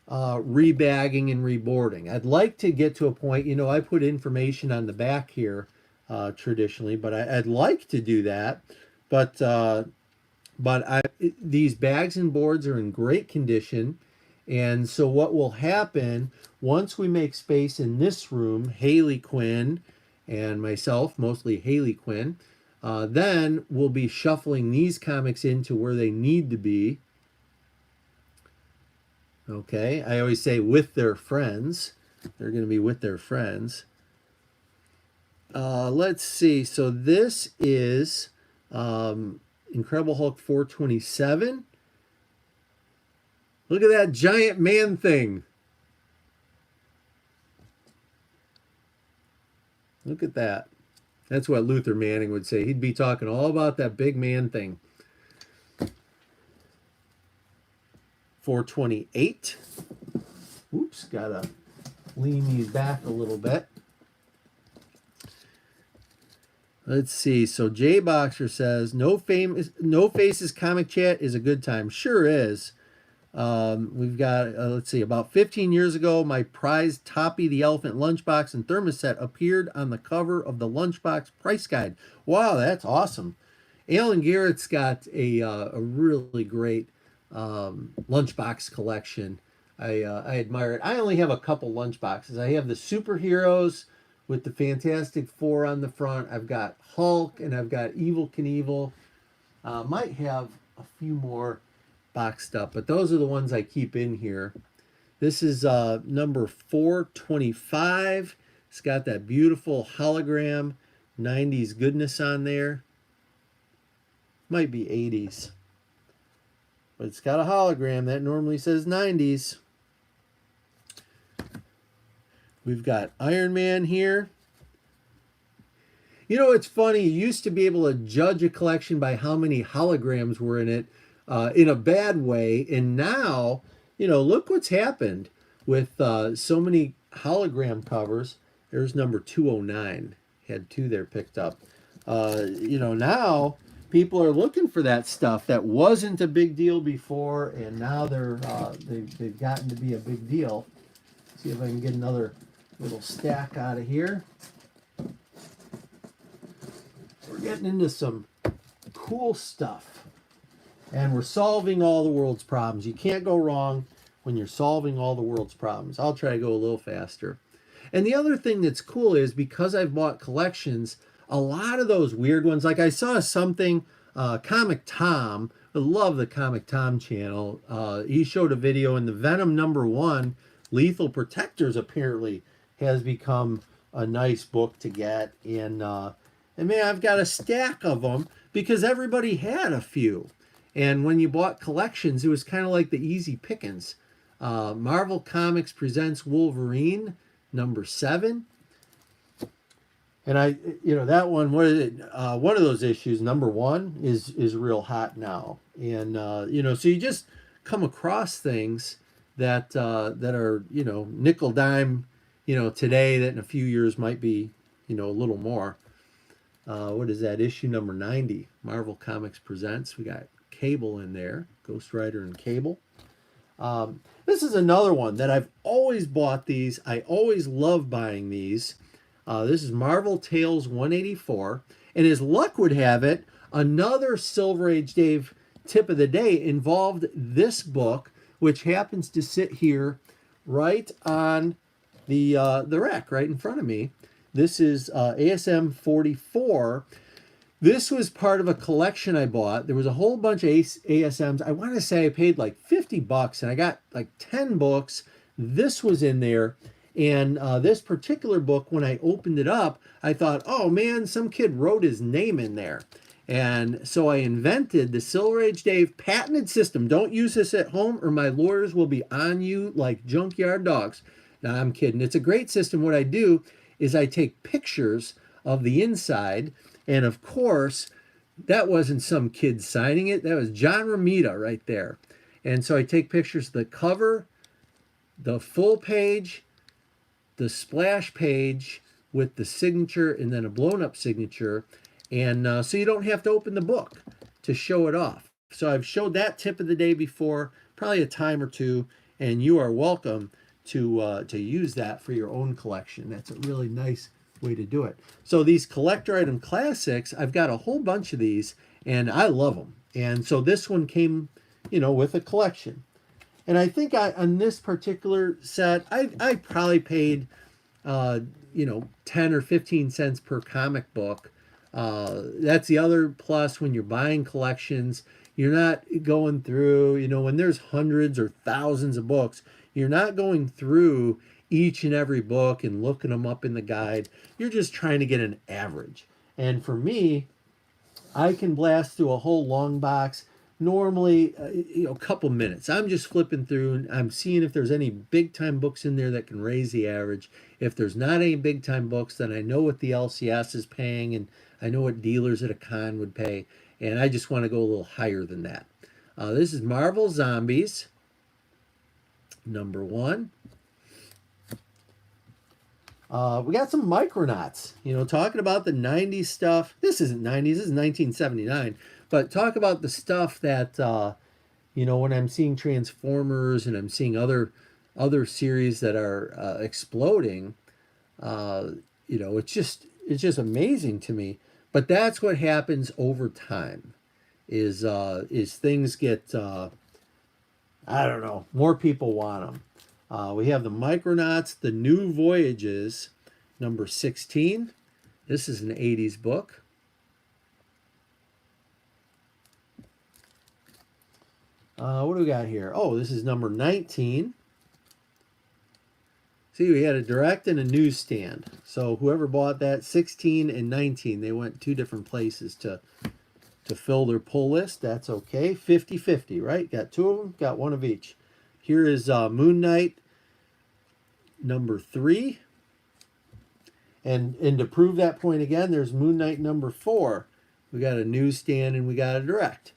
rebagging and reboarding. I'd like to get to a point, I put information on the back here traditionally, but I'd like to do that. But these bags and boards are in great condition. And so what will happen once we make space in this room, Haley Quinn and myself, mostly Haley Quinn, then we'll be shuffling these comics into where they need to be. Okay, I always say with their friends. They're going to be with their friends. Let's see. So this is Incredible Hulk 427. Look at that giant man thing. Look at that. That's what Luther Manning would say. He'd be talking all about that big man thing. 428. Oops, gotta lean these back a little bit. Let's see. So J Boxer says, No Faces Comic Chat is a good time. Sure is. We've got, let's see, about 15 years ago, my prized Toppy the Elephant lunchbox and thermos set appeared on the cover of the lunchbox price guide. Wow, that's awesome. Alan Garrett's got a really great lunchbox collection. I admire it. I only have a couple lunchboxes. I have the superheroes with the Fantastic Four on the front. I've got Hulk, and I've got Evel Knievel. Might have a few more boxed up, but those are the ones I keep in here. This is number 425. It's got that beautiful hologram 90s goodness on there. Might be 80s, but it's got a hologram that normally says 90s. We've got Iron Man here. It's funny. You used to be able to judge a collection by how many holograms were in it, in a bad way. And now, look what's happened with so many hologram covers. There's number 209. Had 2 there picked up. Now people are looking for that stuff that wasn't a big deal before, and now they've gotten to be a big deal. See if I can get another little stack out of here. We're getting into some cool stuff, and we're solving all the world's problems. You can't go wrong when you're solving all the world's problems. I'll try to go a little faster. And the other thing that's cool is, because I've bought collections, a lot of those weird ones. Like I saw something, Comic Tom, I love the Comic Tom channel. He showed a video in the Venom #1, Lethal Protectors apparently has become a nice book to get. And man, I've got a stack of them because everybody had a few. And when you bought collections, it was kind of like the easy pickings. Marvel Comics Presents Wolverine, #7. And that one, what is it? One of those issues, #1, is real hot now. And, so you just come across things that are, nickel dime, today, that in a few years might be, a little more. What is that? Issue #90, Marvel Comics Presents. We got Cable in there, Ghost Rider and Cable. This is another one that I've always bought these. I always love buying these. This is Marvel Tales 184. And as luck would have it, another Silver Age Dave tip of the day involved this book, which happens to sit here right on the rack right in front of me. This is ASM 44. This was part of a collection I bought. There was a whole bunch of ASMs. I want to say I paid like $50 and I got like 10 books. This was in there. And this particular book, when I opened it up, I thought, oh man, some kid wrote his name in there. And so I invented the Silver Age Dave patented system. Don't use this at home or my lawyers will be on you like junkyard dogs. Now, I'm kidding. It's a great system. What I do is I take pictures of the inside. And of course, that wasn't some kid signing it. That was John Romita right there. And so I take pictures of the cover, the full page, the splash page with the signature, and then a blown up signature. And so you don't have to open the book to show it off. So I've showed that tip of the day before, probably a time or two, and you are welcome to use that for your own collection. That's a really nice way to do it. So these collector item classics, I've got a whole bunch of these and I love them. And so this one came, with a collection. And I think on this particular set, I probably paid, 10 or 15 cents per comic book. That's the other plus when you're buying collections. You're not going through, when there's hundreds or thousands of books, you're not going through each and every book and looking them up in the guide. You're just trying to get an average. And for me, I can blast through a whole long box normally a couple minutes. I'm just flipping through and I'm seeing if there's any big time books in there that can raise the average. If there's not any big time books, then I know what the LCS is paying and I know what dealers at a con would pay, and I just want to go a little higher than that. This is Marvel Zombies #1. We got some Micronauts, talking about the 90s stuff. This isn't 90s, this is 1979. But talk about the stuff that, when I'm seeing Transformers and I'm seeing other series that are exploding, it's just amazing to me. But that's what happens over time, is things get, I don't know, more people want them. We have the Micronauts, the New Voyages, #16. This is an 80s book. What do we got here? Oh, this is #19. See, we had a direct and a newsstand. So whoever bought that, 16 and 19, they went two different places to fill their pull list. That's okay. 50-50, right? Got two of them, got one of each. Here is Moon Knight #3. And to prove that point again, there's Moon Knight #4. We got a newsstand and we got a direct.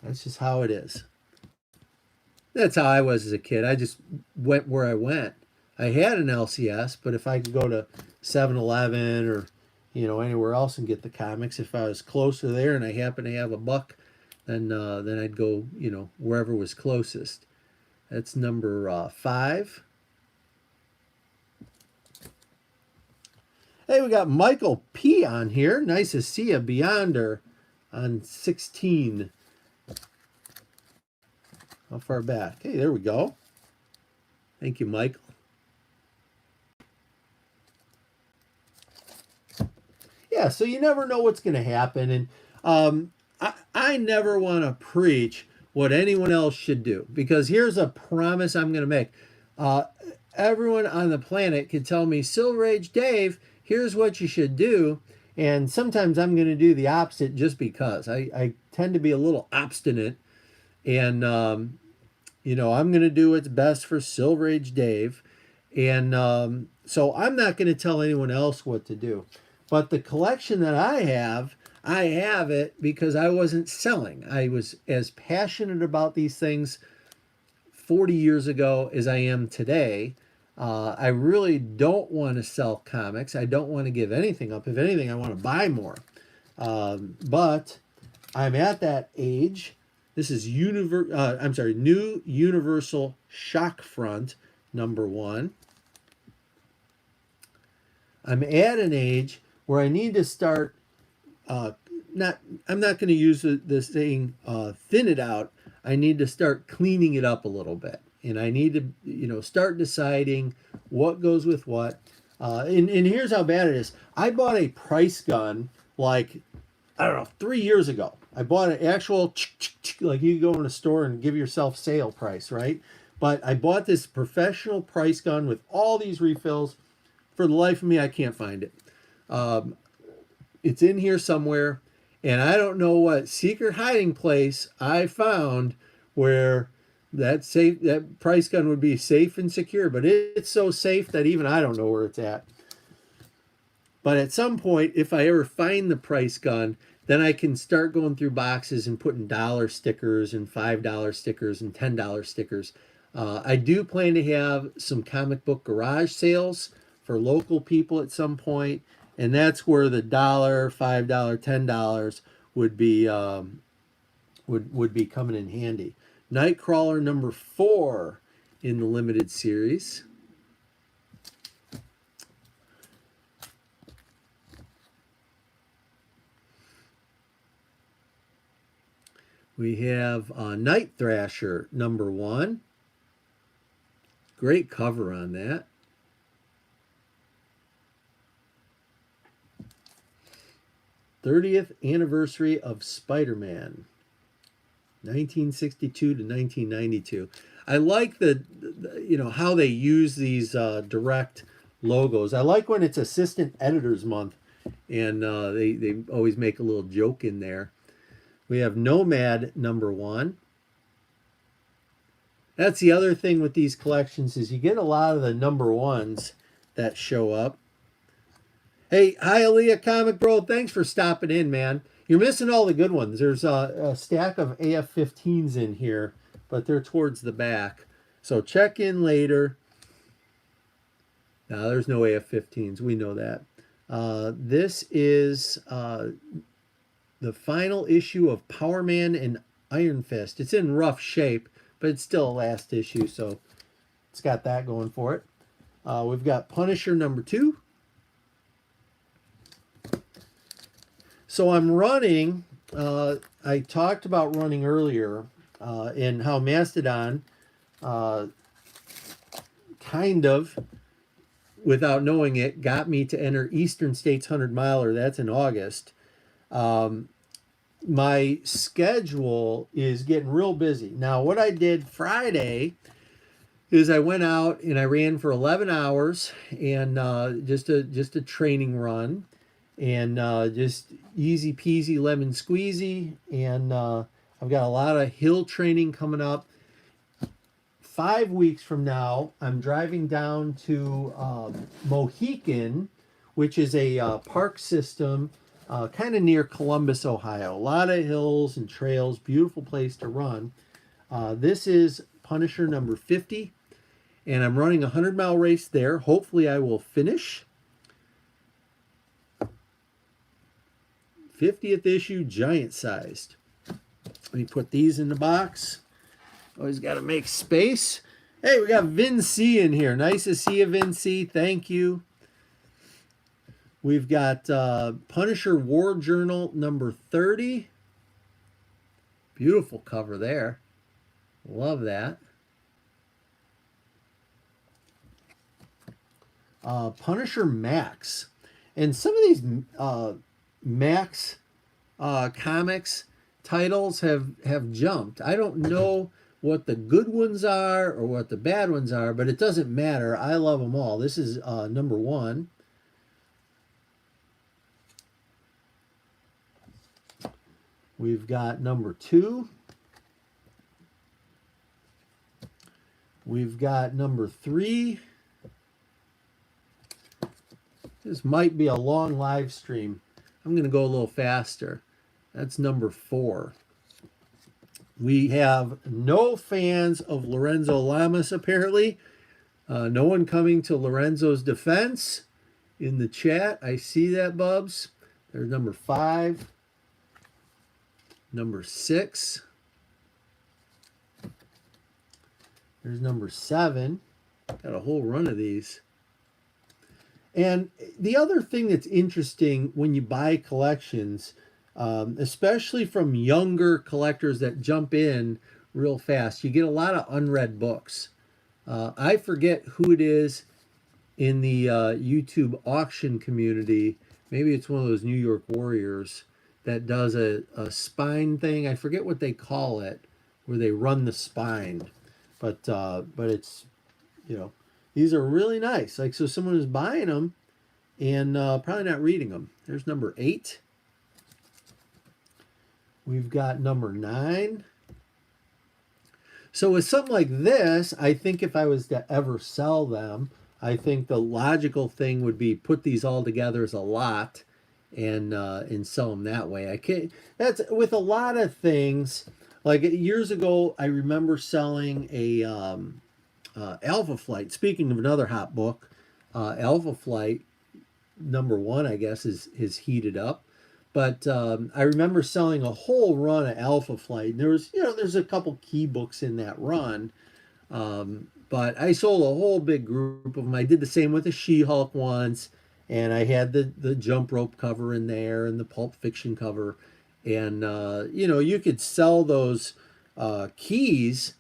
That's just how it is. That's how I was as a kid. I just went where I went. I had an LCS, but if I could go to 7-Eleven or anywhere else and get the comics, if I was closer there and I happened to have a buck, then I'd go wherever was closest. That's #5. Hey, we got Michael P on here. Nice to see you, Beyonder, on 16. How far back? Hey, there we go. Thank you, Michael. Yeah, so you never know what's going to happen. And I never want to preach what anyone else should do, because here's a promise I'm going to make. Uh, Everyone on the planet can tell me, Silver Age Dave, here's what you should do. And sometimes I'm going to do the opposite just because I tend to be a little obstinate. And, I'm going to do what's best for Silver Age Dave. And so I'm not going to tell anyone else what to do. But the collection that I have it because I wasn't selling. I was as passionate about these things 40 years ago as I am today. I really don't want to sell comics. I don't want to give anything up. If anything, I want to buy more. But I'm at that age. This is New Universal Shock Front #1. I'm at an age where I need to start. I'm not going to use the saying thin it out. I need to start cleaning it up a little bit, and I need to start deciding what goes with what. And here's how bad it is. I bought a price gun like, I don't know, 3 years ago. I bought an actual, like you go in a store and give yourself sale price, right? But I bought this professional price gun with all these refills. For the life of me, I can't find it. It's in here somewhere, and I don't know what secret hiding place I found where that price gun would be safe and secure. But it's so safe that even I don't know where it's at. But at some point, if I ever find the price gun, then I can start going through boxes and putting dollar stickers and $5 stickers and $10 stickers. I do plan to have some comic book garage sales for local people at some point, and that's where the $1, $5, $10 would be would be coming in handy. Nightcrawler #4 in the limited series. We have Night Thrasher #1. Great cover on that. '30th anniversary of Spider-Man, 1962 to 1992. I like the how they use these direct logos. I like when it's Assistant Editors Month, and they always make a little joke in there. We have Nomad #1. That's the other thing with these collections is you get a lot of the #1s that show up. Hey, hi, Aaliyah Comic Bro. Thanks for stopping in, man. You're missing all the good ones. There's a stack of AF-15s in here, but they're towards the back. So check in later. No, there's no AF-15s. We know that. This is the final issue of Power Man and Iron Fist. It's in rough shape, but it's still a last issue, so it's got that going for it. We've got Punisher #2. So I'm running, I talked about running earlier, and how Mastodon, kind of, without knowing it, got me to enter Eastern States 100 miler. That's in August. My schedule is getting real busy. Now, what I did Friday is I went out and I ran for 11 hours, and just a training run. And just easy peasy lemon squeezy. And I've got a lot of hill training coming up. 5 weeks from now, I'm driving down to Mohican, which is a park system kind of near Columbus, Ohio. A lot of hills and trails, beautiful place to run. This is Punisher #50, and I'm running a 100-mile race there. Hopefully I will finish. 50th issue, giant sized. Let me put these in the box. Always got to make space. Hey, we got Vin C in here. Nice to see you, Vin C. Thank you. We've got Punisher War Journal #30. Beautiful cover there. Love that. Punisher Max. And some of these Max Comics titles have jumped. I don't know what the good ones are or what the bad ones are, but it doesn't matter. I love them all. This is number 1. We've got number 2. We've got number 3. This might be a long live stream. I'm going to go a little faster. That's number 4. We have no fans of Lorenzo Lamas, apparently. No one coming to Lorenzo's defense in the chat. I see that, Bubs. There's number 5. Number 6. There's number 7. Got a whole run of these. And the other thing that's interesting when you buy collections, especially from younger collectors that jump in real fast, you get a lot of unread books. I forget who it is in the YouTube auction community. Maybe it's one of those New York Warriors that does a spine thing. I forget what they call it, where they run the spine. But it's, you know, these are really nice. Like, so someone is buying them and probably not reading them. There's number 8. We've got number 9. So with something like this, I think if I was to ever sell them, I think the logical thing would be put these all together as a lot and sell them that way. I can't. That's with a lot of things. Like years ago, I remember selling a Alpha Flight. Speaking of another hot book, Alpha Flight number 1, I guess, is heated up. But I remember selling a whole run of Alpha Flight. And there's a couple key books in that run. But I sold a whole big group of them. I did the same with the She-Hulk once. And I had the Jump Rope cover in there and the Pulp Fiction cover. And, you could sell those keys,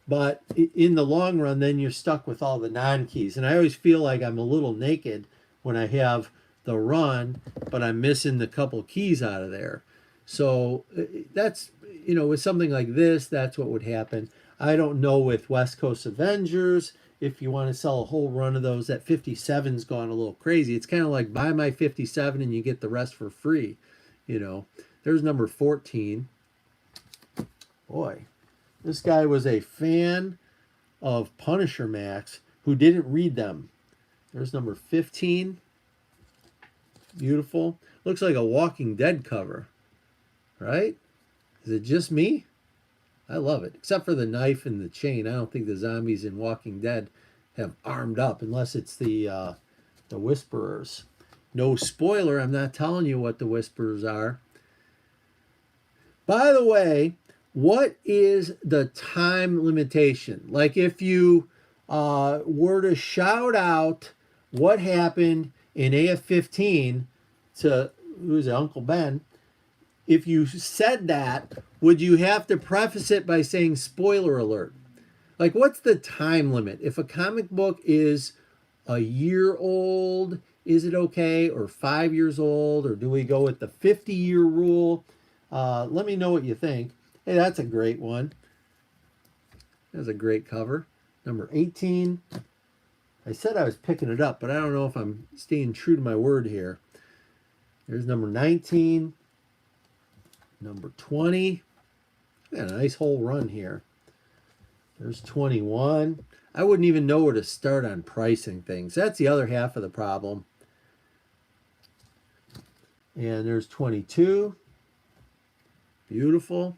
but in the long run, then you're stuck with all the non-keys. And I always feel like I'm a little naked when I have the run, but I'm missing the couple keys out of there. So that's, with something like this, that's what would happen. I don't know with West Coast Avengers, if you want to sell a whole run of those, that 57's gone a little crazy. It's kind of like buy my 57 and you get the rest for free, There's number 14. Boy, this guy was a fan of Punisher Max who didn't read them. There's number 15. Beautiful. Looks like a Walking Dead cover, right? Is it just me? I love it. Except for the knife and the chain. I don't think the zombies in Walking Dead have armed up unless it's the Whisperers. No spoiler, I'm not telling you what the Whisperers are. By the way, what is the time limitation? Like if you were to shout out what happened in AF-15 to, who is it, Uncle Ben, if you said that, would you have to preface it by saying spoiler alert? Like what's the time limit? If a comic book is a year old, is it okay? Or 5 years old? Or do we go with the 50-year rule? Let me know what you think. Hey, that's a great one. That's a great cover. Number 18. I said I was picking it up, but I don't know if I'm staying true to my word here. There's number 19. Number 20. Got a nice whole run here. There's 21. I wouldn't even know where to start on pricing things. That's the other half of the problem. And there's 22. Beautiful.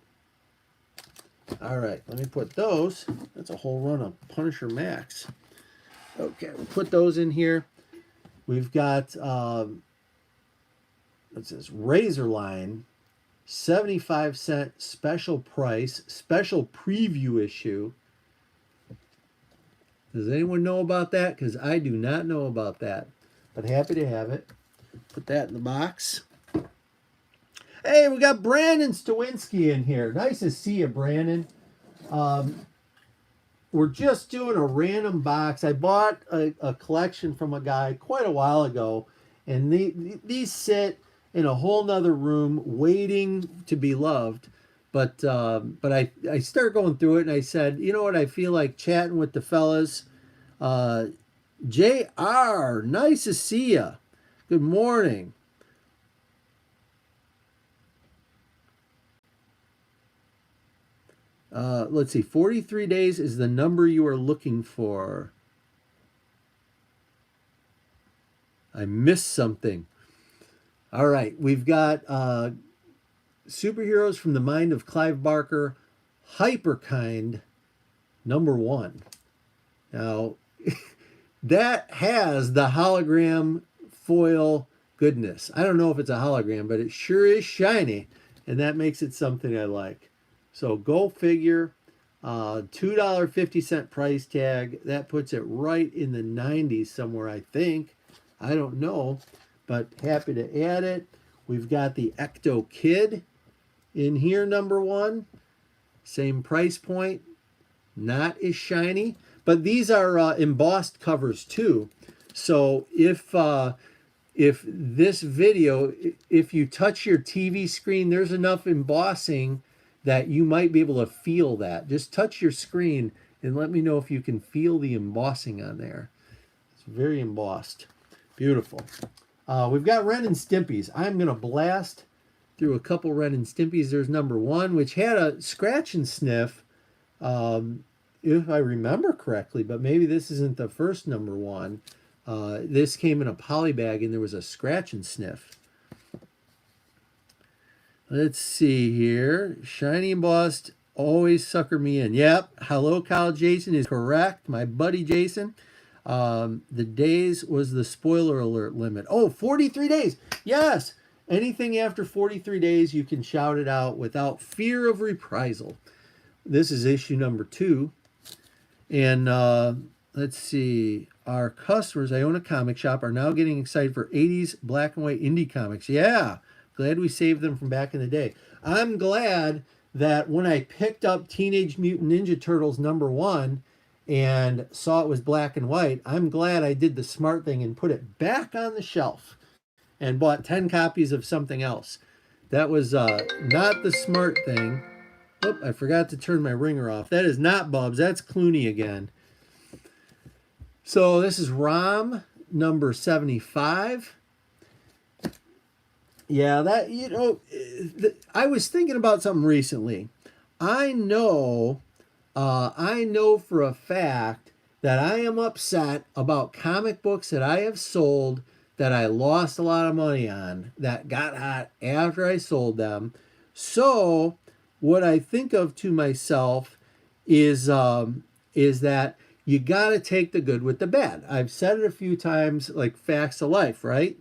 All right, let me put those. That's a whole run of Punisher Max. Okay, we'll put those in here. We've got, what's this? Razorline, 75-cent special price, special preview issue. Does anyone know about that? Because I do not know about that. But happy to have it. Put that in the box. Hey, we got Brandon Stawinski in here. Nice to see you, Brandon. We're just doing a random box. I bought a collection from a guy quite a while ago, and these sit in a whole nother room waiting to be loved. But I started going through it and I said, you know what, I feel like chatting with the fellas. JR, nice to see ya. Good morning. Let's see, 43 days is the number you are looking for. I missed something. All right, we've got Superheroes from the Mind of Clive Barker, Hyperkind, #1. Now, that has the hologram foil goodness. I don't know if it's a hologram, but it sure is shiny, and that makes it something I like. So go figure. $2.50 price tag. That puts it right in the 90s somewhere, I think. I don't know, but happy to add it. We've got the Ecto Kid in here, #1. Same price point. Not as shiny, but these are embossed covers too. So if this video, if you touch your TV screen, there's enough embossing that you might be able to feel that. Just touch your screen and let me know if you can feel the embossing on there. It's very embossed. Beautiful. We've got Ren and Stimpy's. I'm going to blast through a couple Ren and Stimpy's. There's #1, which had a scratch and sniff, if I remember correctly, but maybe this isn't the first #1. This came in a poly bag and there was a scratch and sniff. Let's see here. Shiny embossed, always sucker me in. Yep. Hello, Kyle Jason is correct. My buddy Jason. The days was the spoiler alert limit. Oh, 43 days. Yes. Anything after 43 days, you can shout it out without fear of reprisal. This is issue #2. And let's see. Our customers, I own a comic shop, are now getting excited for 80s black and white indie comics. Yeah. Glad we saved them from back in the day. I'm glad that when I picked up Teenage Mutant Ninja Turtles #1 and saw it was black and white, I'm glad I did the smart thing and put it back on the shelf and bought 10 copies of something else. That was not the smart thing. Oh, I forgot to turn my ringer off. That is not Bubs. That's Clooney again. So this is ROM #75. Yeah, that, you know, I was thinking about something recently. I know for a fact that I am upset about comic books that I have sold that I lost a lot of money on, that got hot after I sold them. So what I think of to myself is that you got to take the good with the bad. I've said it a few times, like facts of life, right?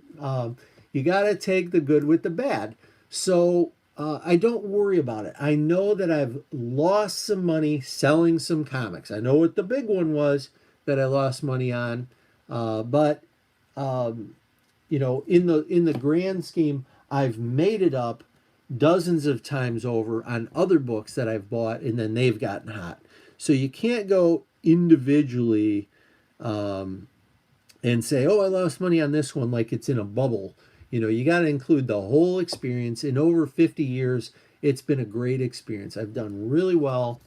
You got to take the good with the bad. So I don't worry about it. I know that I've lost some money selling some comics. I know what the big one was that I lost money on, but you know, in the grand scheme, I've made it up dozens of times over on other books that I've bought, and then they've gotten hot. So you can't go individually and say, oh, I lost money on this one like it's in a bubble. You know, you got to include the whole experience. In over 50 years, it's been a great experience. I've done really well,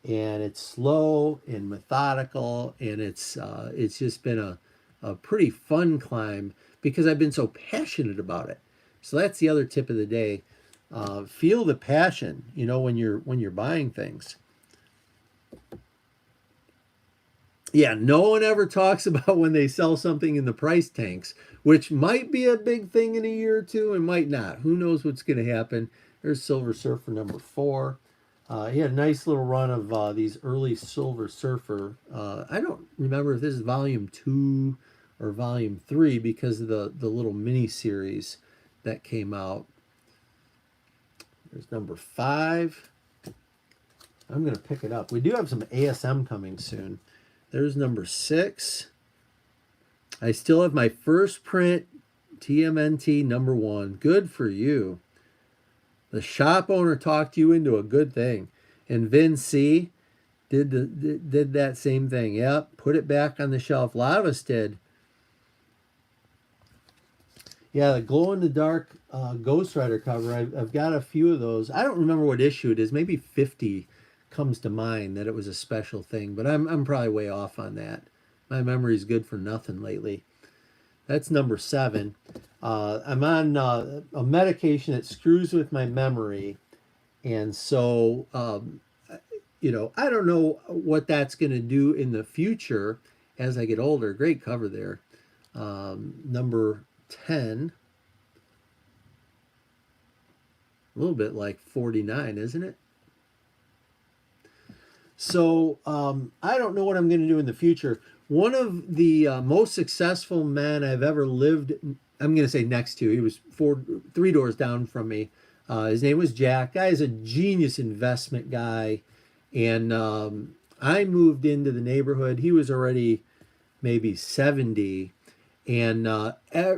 and it's slow and methodical, and it's just been a pretty fun climb because I've been so passionate about it. So that's the other tip of the day. Feel the passion, you know, when you're buying things. Yeah, no one ever talks about when they sell something in the price tanks, which might be a big thing in a year or two and might not. Who knows what's going to happen? There's Silver Surfer #4. He had a nice little run of these early Silver Surfer. I don't remember if this is volume 2 or volume 3 because of the little mini series that came out. There's #5. I'm going to pick it up. We do have some ASM coming soon. There's #6. I still have my first print TMNT #1. Good for you. The shop owner talked you into a good thing. And Vin C did that same thing. Yep, put it back on the shelf. A lot of us did. Yeah, the glow in the dark Ghost Rider cover. I've got a few of those. I don't remember what issue it is. Maybe 50 comes to mind that it was a special thing, but I'm probably way off on that. My memory's good for nothing lately. That's number 7. I'm on a medication that screws with my memory, and so I don't know what that's going to do in the future as I get older. Great cover there. Number 10. A little bit like 49, isn't it? So I don't know what I'm going to do in the future. One of the most successful men I've ever lived, I'm going to say next to, he was 3 doors down from me. His name was Jack. Guy is a genius investment guy. And I moved into the neighborhood. He was already maybe 70. And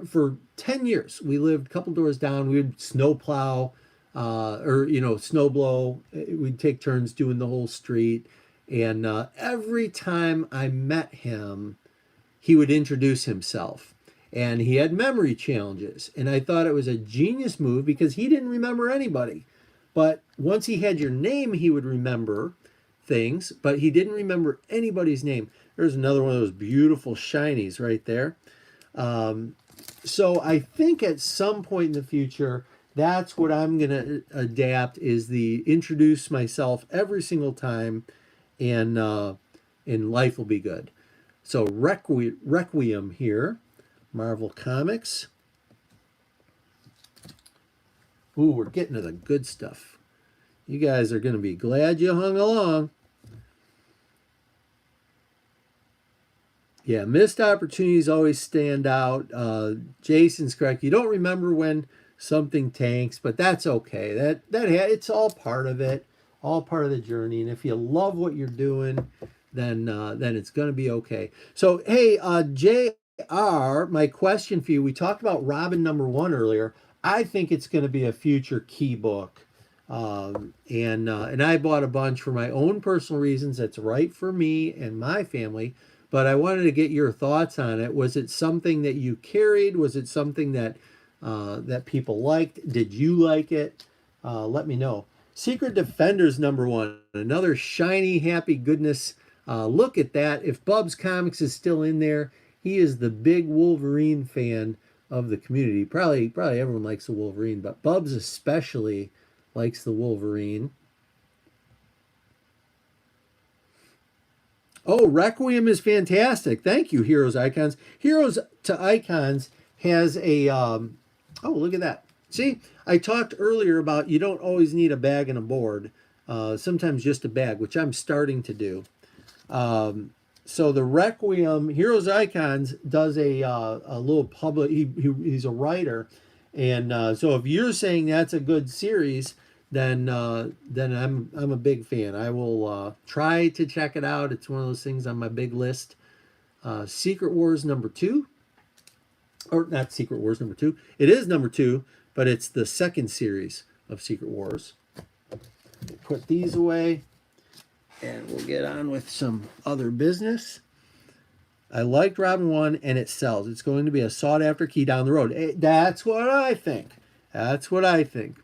for 10 years, we lived a couple doors down. We would snowplow or, snow blow. We'd take turns doing the whole street. And every time I met him, he would introduce himself. And he had memory challenges. And I thought it was a genius move because he didn't remember anybody. But once he had your name, he would remember things, but he didn't remember anybody's name. There's another one of those beautiful shinies right there. So I think at some point in the future, that's what I'm going to adapt is the introduce myself every single time, and life will be good. So Requiem here, Marvel Comics. Ooh, we're getting to the good stuff. You guys are going to be glad you hung along. Yeah, missed opportunities always stand out. Jason's correct. You don't remember when something tanks, but that's okay. It's all part of it, all part of the journey. And if you love what you're doing, then it's going to be okay. So hey, JR, my question for you. We talked about Robin #1 earlier. I think it's going to be a future key book. And I bought a bunch for my own personal reasons. That's right for me and my family. But I wanted to get your thoughts on it. Was it something that you carried? Was it something that that people liked? Did you like it? Let me know. Secret Defenders #1, another shiny, happy goodness. Look at that. If Bub's Comics is still in there, he is the big Wolverine fan of the community. Probably everyone likes the Wolverine, but Bubs especially likes the Wolverine. Oh, Requiem is fantastic. Thank you, Heroes Icons. Heroes to Icons has a, oh, look at that. See, I talked earlier about you don't always need a bag and a board. Sometimes just a bag, which I'm starting to do. So the Requiem, Heroes Icons does a little public, he's a writer. And so if you're saying that's a good series, then I'm a big fan. I will try to check it out. It's one of those things on my big list. Secret Wars #2, or not Secret Wars #2. It is #2, but it's the second series of Secret Wars. We'll put these away, and we'll get on with some other business. I liked Robin 1, and it sells. It's going to be a sought-after key down the road. That's what I think. That's what I think.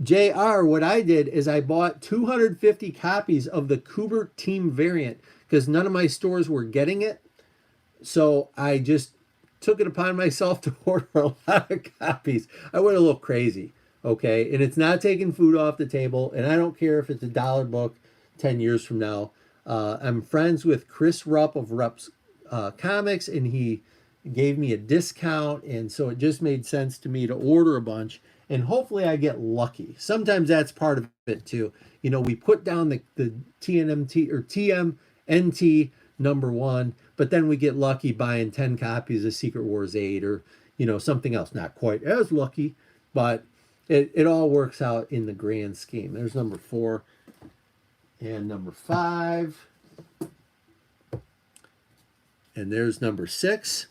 JR, what I did is I bought 250 copies of the Kubert Team variant because none of my stores were getting it. So I just took it upon myself to order a lot of copies. I went a little crazy, okay? And it's not taking food off the table, and I don't care if it's a $1 book 10 years from now. I'm friends with Chris Rupp of Rupp's Comics, and he gave me a discount, and so it just made sense to me to order a bunch. And hopefully I get lucky. Sometimes that's part of it too. We put down the TNMT or TMNT #1, but then we get lucky buying 10 copies of Secret Wars 8 or, something else. Not quite as lucky, but it all works out in the grand scheme. There's #4 and #5. And there's #6.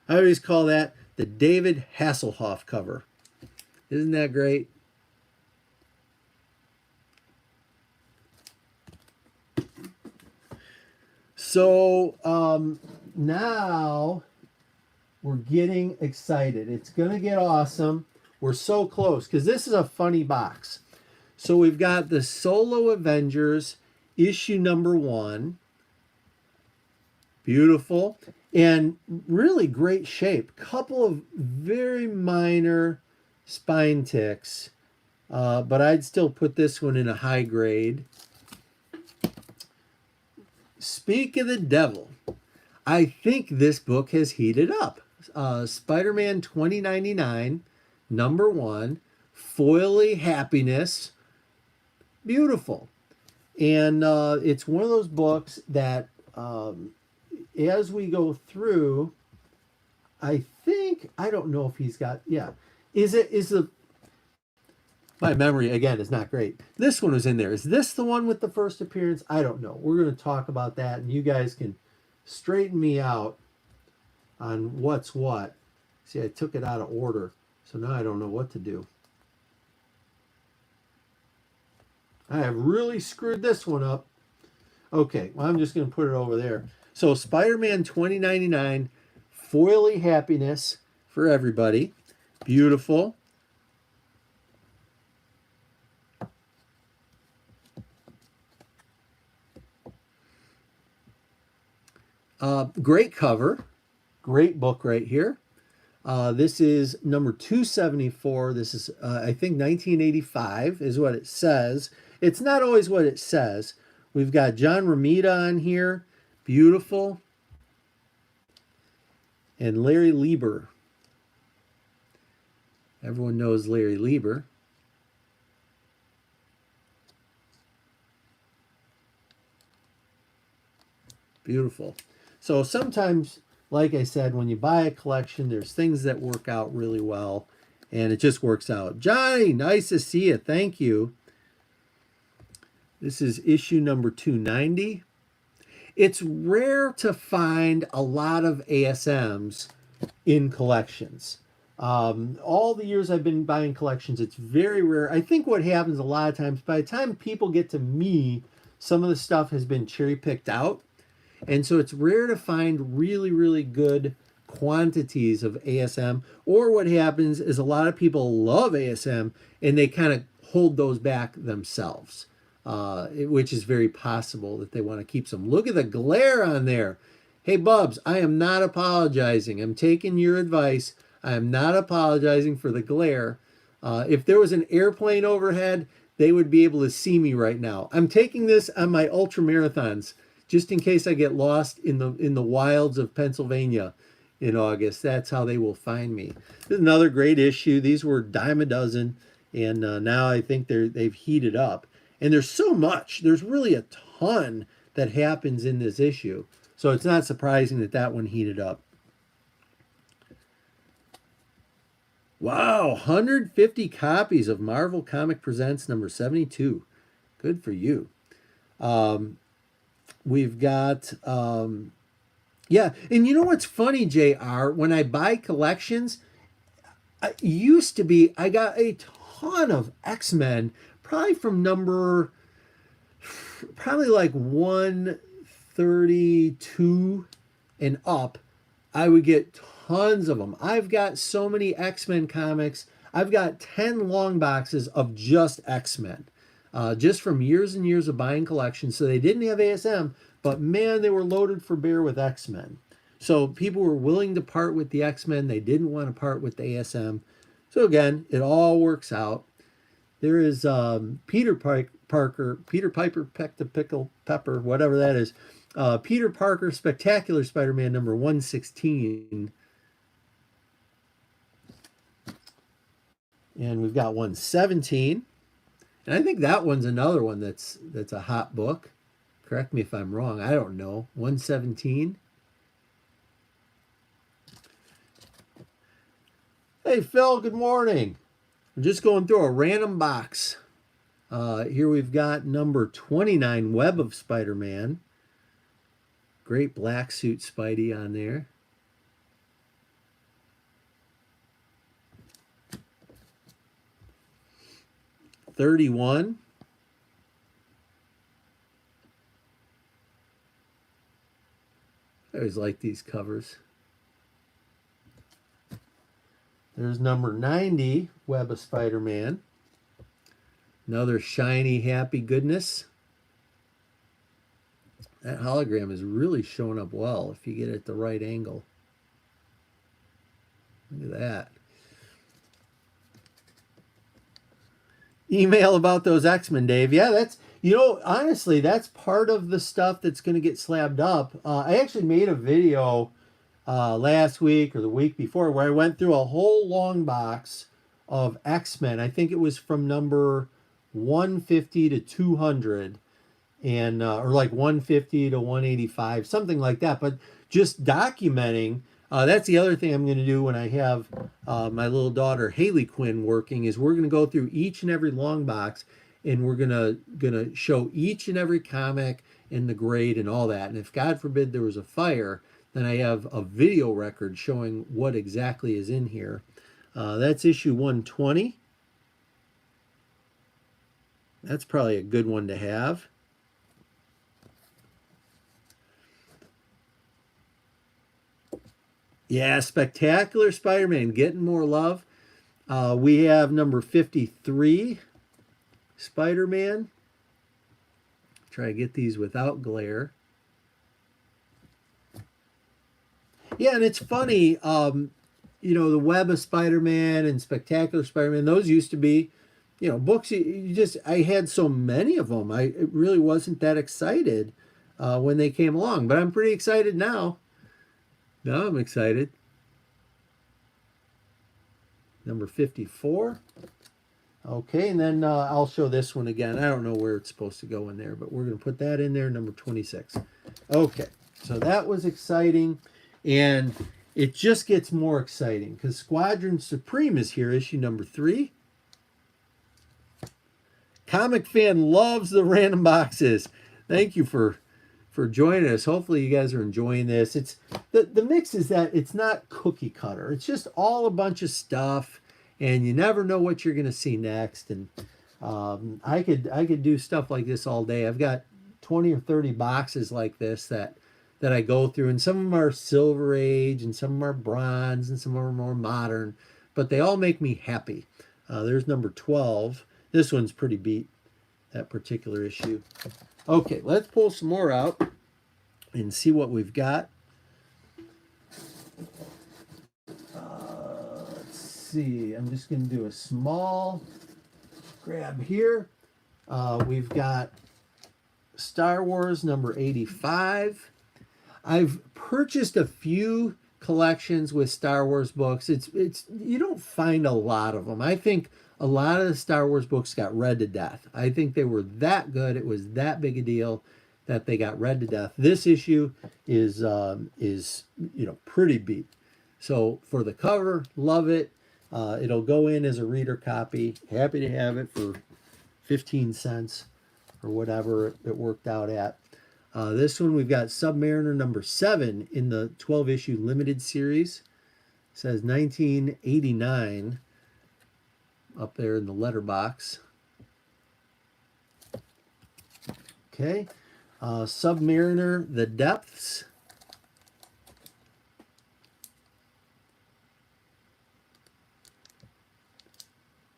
I always call that the David Hasselhoff cover. Isn't that great? So now We're getting excited. It's going to get awesome. We're so close because this is a funny box. So we've got the Solo Avengers issue number 1. Beautiful. And really great shape. Couple of very minor spine ticks. But I'd still put this one in a high grade. Speak of the devil. I think this book has heated up. Spider-Man 2099, number 1, Foily Happiness. Beautiful. And it's one of those books that as we go through, I think, I don't know if he's got, yeah. My memory, again, is not great. This one was in there. Is this the one with the first appearance? I don't know. We're going to talk about that, and you guys can straighten me out on what's what. See, I took it out of order, so now I don't know what to do. I have really screwed this one up. Okay, well, I'm just going to put it over there. So Spider-Man 2099, Foily Happiness for everybody. Beautiful. Great cover. Great book right here. This is number 274. This is, I think, 1985 is what it says. It's not always what it says. We've got John Romita on here. Beautiful. And Larry Lieber. Everyone knows Larry Lieber. Beautiful. So sometimes, like I said, when you buy a collection, there's things that work out really well, and it just works out. Johnny, nice to see you. Thank you. This is issue number 290. It's rare to find a lot of ASMs in collections. All the years I've been buying collections, it's very rare. I think what happens a lot of times, by the time people get to me, some of the stuff has been cherry-picked out. And so it's rare to find really, really good quantities of ASM. Or what happens is a lot of people love ASM and they kind of hold those back themselves, which is very possible that they want to keep some. Look at the glare on there. Hey, Bubs, I am not apologizing. I'm taking your advice. I am not apologizing for the glare. If there was an airplane overhead, they would be able to see me right now. I'm taking this on my ultra marathons, just in case I get lost in the wilds of Pennsylvania in August. That's how they will find me. This is another great issue. These were dime a dozen, and now I think they've heated up. And there's so much. There's really a ton that happens in this issue. So it's not surprising that that one heated up. Wow, 150 copies of Marvel Comic Presents number 72. Good for you. We've got, yeah. And you know what's funny, JR? When I buy collections, I got a ton of X-Men, probably from probably like 132 and up. I would get tons of them. I've got so many X-Men comics. I've got 10 long boxes of just X-Men. Just from years and years of buying collections. So they didn't have ASM, but man, they were loaded for bear with X-Men. So people were willing to part with the X-Men. They didn't want to part with the ASM. So again, it all works out. There is Peter Piper, Peck the Pickle Pepper, whatever that is. Peter Parker, Spectacular Spider-Man number 116. And we've got 117. And I think that one's another one that's a hot book. Correct me if I'm wrong. I don't know. 117. Hey, Phil, good morning. We're just going through a random box. Here we've got number 29, Web of Spider-Man. Great black suit Spidey on there. $31. I always like these covers. There's number 90, Web of Spider-Man. Another shiny, happy goodness. That hologram is really showing up well if you get it at the right angle. Look at that. Email about those X-Men, Dave. Yeah, that's, you know, honestly, that's part of the stuff that's going to get slabbed up. I actually made a video last week or the week before where I went through a whole long box of X-Men. I think it was from number 150 to 200, and or like 150 to 185, something like that. But just documenting. That's the other thing I'm going to do when I have my little daughter Haley Quinn working, is we're going to go through each and every long box, and we're gonna show each and every comic and the grade and all that. And if God forbid there was a fire, then I have a video record showing what exactly is in here. That's issue 120. That's probably a good one to have. Yeah, Spectacular Spider-Man getting more love. We have number 53, Spider-Man. Try to get these without glare. Yeah, and it's funny, you know, the Web of Spider-Man and Spectacular Spider-Man, those used to be, you know, books you just, I had so many of them. I really wasn't that excited when they came along, but I'm pretty excited now. Now I'm excited. Number 54. Okay, and then I'll show this one again. I don't know where it's supposed to go in there, but we're going to put that in there, number 26. Okay, so that was exciting, and it just gets more exciting because Squadron Supreme is here, issue number 3. Comic Fan loves the random boxes. Thank you for joining us. Hopefully you guys are enjoying this. It's the mix is that it's not cookie cutter. It's just all a bunch of stuff, and you never know what you're going to see next. And I could do stuff like this all day. I've got 20 or 30 boxes like this that I go through, and some of them are Silver Age, and some of them are Bronze, and some of them are more modern, but they all make me happy. There's number 12. This one's pretty beat, that particular issue. Okay, let's pull some more out and see what we've got. Let's see. I'm just going to do a small grab here. We've got Star Wars number 85. I've purchased a few collections with Star Wars books. It's you don't find a lot of them. I think a lot of the Star Wars books got read to death. I think they were that good. It was that big a deal that they got read to death. This issue is you know, pretty beat. So for the cover, love it. It'll go in as a reader copy. Happy to have it for 15 cents or whatever it worked out at. This one we've got Submariner number 7 in the 12-issue limited series. It says 1989 up there in the letterbox. Okay. Submariner, The Depths.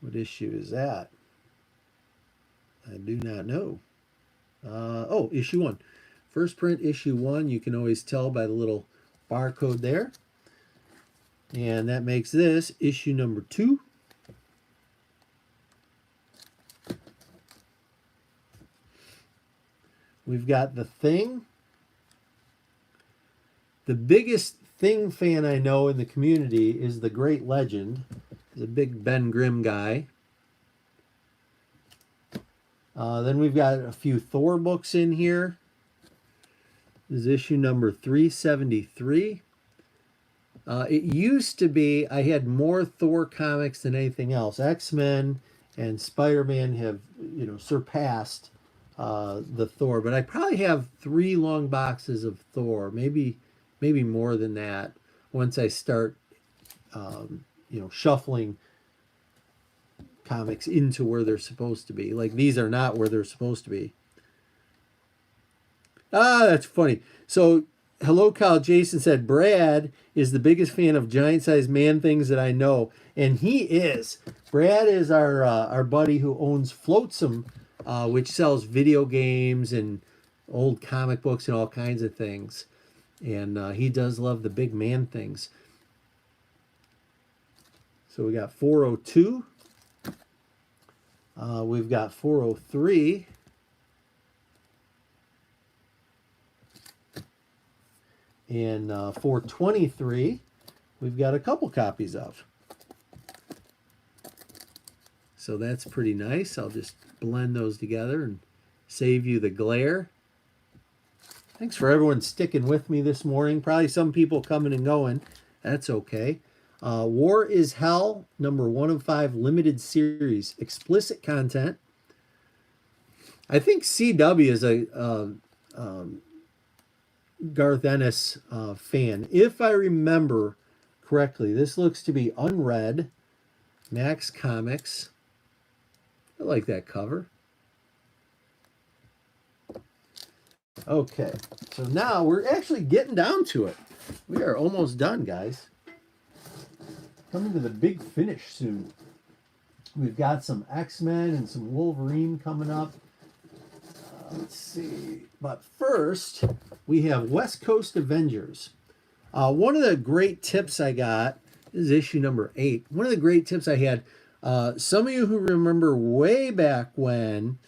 What issue is that? I do not know. Oh, issue 1. First print, issue 1. You can always tell by the little barcode there. And that makes this issue number 2. We've got The Thing. The biggest Thing fan I know in the community is the Great Legend. He's a big Ben Grimm guy. Then we've got a few Thor books in here. This is issue number 373. It used to be I had more Thor comics than anything else. X-Men and Spider-Man have, you know, surpassed the Thor, but I probably have 3 long boxes of Thor, maybe more than that, once I start you know, shuffling comics into where they're supposed to be. Like, these are not where they're supposed to be. Ah, that's funny. So Hello, Kyle. Jason said Brad is the biggest fan of giant-sized man things that I know, and he is. Brad is our buddy who owns Flotsam, which sells video games and old comic books and all kinds of things. And he does love the big man things. So we got 402. We've got 403. And 423, we've got a couple copies of. So that's pretty nice. I'll just blend those together and save you the glare. Thanks for everyone sticking with me this morning. Probably some people coming and going. That's okay. War is Hell, number 1 of 5, limited series. Explicit content. I think CW is a Garth Ennis fan. If I remember correctly, this looks to be unread. Max Comics. I like that cover. Okay, so now we're actually getting down to it. We are almost done, guys. Coming to the big finish soon. We've got some X-Men and some Wolverine coming up. Let's see. But first, we have West Coast Avengers. One of the great tips I got, this is issue number 8. One of the great tips I had, some of you who remember way back when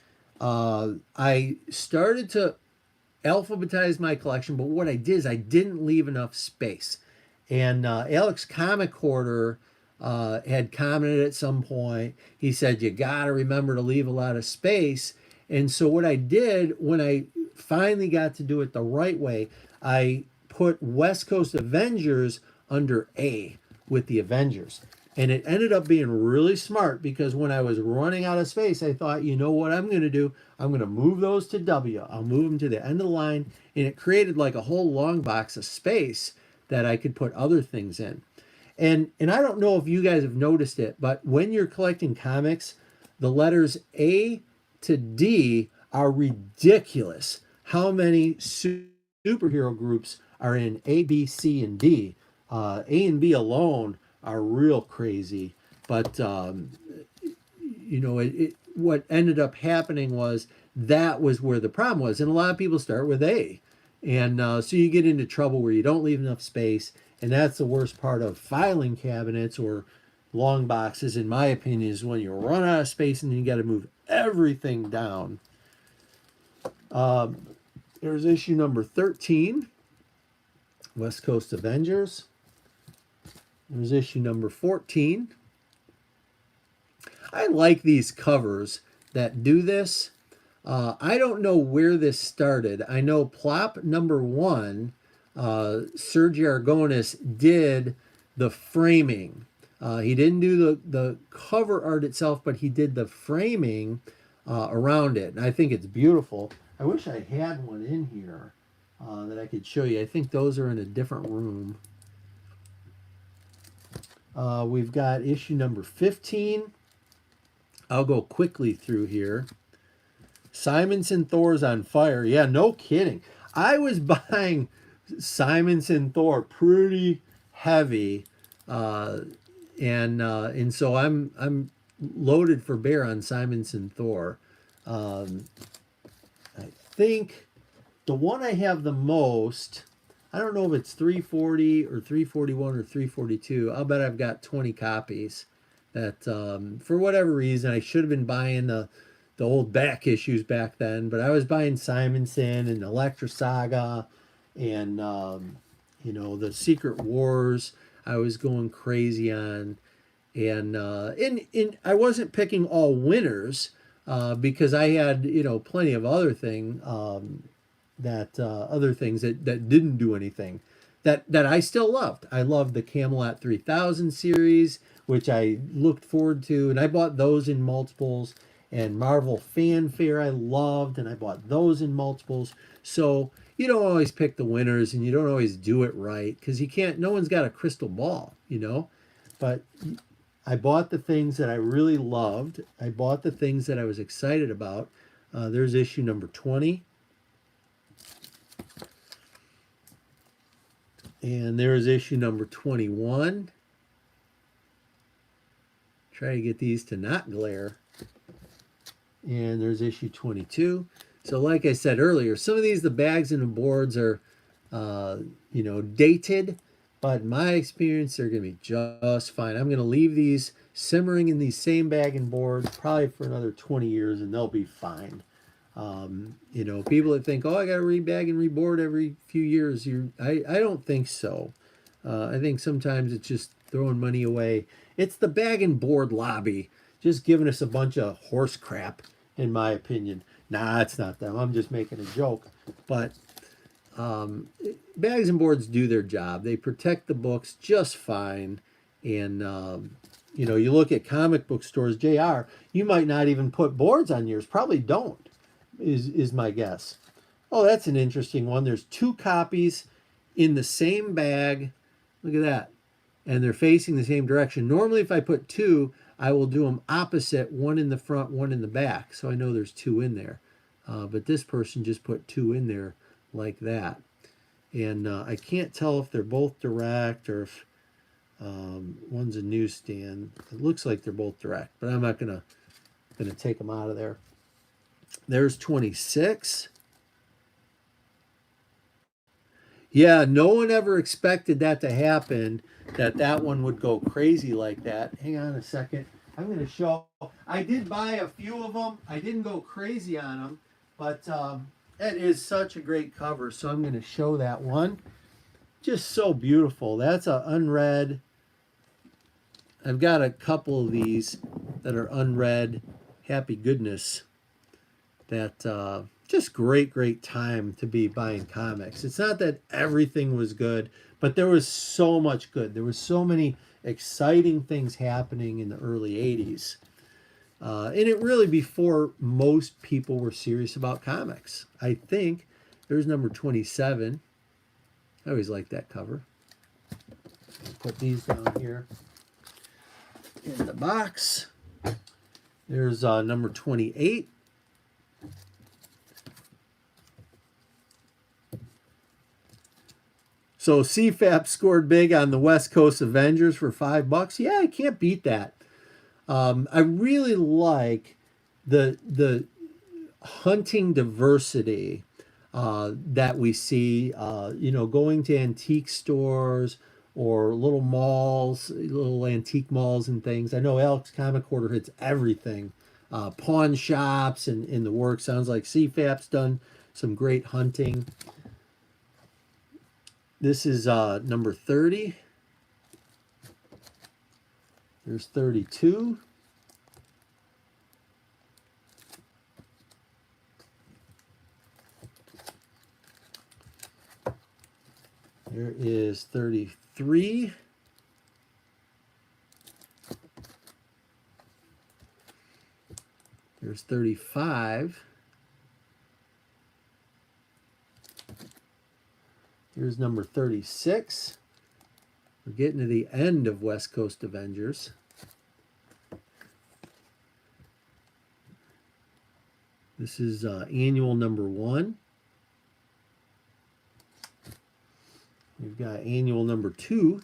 I started to alphabetize my collection, but what I did is I didn't leave enough space. And Alex Comic Hoarder had commented at some point, he said, you got to remember to leave a lot of space. And so what I did when I finally got to do it the right way, I put West Coast Avengers under A with the Avengers. And it ended up being really smart because when I was running out of space, I thought, you know what I'm going to do? I'm going to move those to W. I'll move them to the end of the line. And it created like a whole long box of space that I could put other things in. And I don't know if you guys have noticed it, but when you're collecting comics, the letters A to D are ridiculous. How many superhero groups are in A, B, C, and D? A and B alone are real crazy. But, you know, what ended up happening was that was where the problem was. And a lot of people start with A. And so you get into trouble where you don't leave enough space. And that's the worst part of filing cabinets or long boxes, in my opinion, is when you run out of space and you got to move everything down. There's issue number 13, West Coast Avengers. There's issue number 14. I like these covers that do this. I don't know where this started. I know plop number 1, Sergio Aragonis did the framing. He didn't do the cover art itself, but he did the framing around it. And I think it's beautiful. I wish I had one in here that I could show you. I think those are in a different room. We've got issue number 15. I'll go quickly through here. Simonson Thor's on fire. Yeah, no kidding. I was buying Simonson Thor pretty heavy, and so I'm loaded for bear on Simonson Thor. I think the one I have the most, I don't know if it's 340 or 341 or 342. I'll bet I've got 20 copies that for whatever reason I should have been buying the old back issues back then, but I was buying Simonson and Electra Saga and you know, the Secret Wars I was going crazy on. And I wasn't picking all winners because I had, you know, plenty of other things that didn't do anything that I still loved. I loved the Camelot 3000 series, which I looked forward to, and I bought those in multiples. And Marvel Fanfare I loved, and I bought those in multiples. So you don't always pick the winners, and you don't always do it right because you can't. No one's got a crystal ball, you know. But I bought the things that I really loved. I bought the things that I was excited about. There's issue number 20. And there is issue number 21. Try to get these to not glare. And there's issue 22. So like I said earlier, some of these, the bags and the boards are, dated. But in my experience, they're going to be just fine. I'm going to leave these simmering in these same bag and boards probably for another 20 years, and they'll be fine. People that think, oh, I got to rebag and reboard every few years. I don't think so. I think sometimes it's just throwing money away. It's the bag and board lobby just giving us a bunch of horse crap, in my opinion. Nah, it's not them. I'm just making a joke. But bags and boards do their job. They protect the books just fine. And, you look at comic book stores, JR, you might not even put boards on yours. Probably don't, is my guess. Oh, that's an interesting one. There's 2 copies in the same bag. Look at that. And they're facing the same direction. Normally, if I put 2, I will do them opposite, one in the front, one in the back. So I know there's 2 in there. But this person just put 2 in there like that. And I can't tell if they're both direct or if one's a newsstand. It looks like they're both direct, but I'm not gonna take them out of there. There's 26. Yeah, no one ever expected that to happen, that one would go crazy like that. Hang on a second. I'm going to show. I did buy a few of them. I didn't go crazy on them, but it is such a great cover, so I'm going to show that one. Just so beautiful. That's an unread. I've got a couple of these that are unread. Happy goodness. That just great time to be buying comics. It's not that everything was good, but there was so much good. There was so many exciting things happening in the early 80s. And it really before most people were serious about comics. I think there's number 27. I always like that cover. Put these down here in the box. There's number 28. So CFAP scored big on the West Coast Avengers for $5. Yeah, I can't beat that. I really like the hunting diversity that we see. Going to antique stores or little malls, little antique malls and things. I know Alex Comic Quarter hits everything. Pawn shops and in the work. Sounds like CFAP's done some great hunting. This is number 30. There's 32. There is 33. There's 35. Here's number 36. We're getting to the end of West Coast Avengers. This is annual number 1. We've got annual number 2,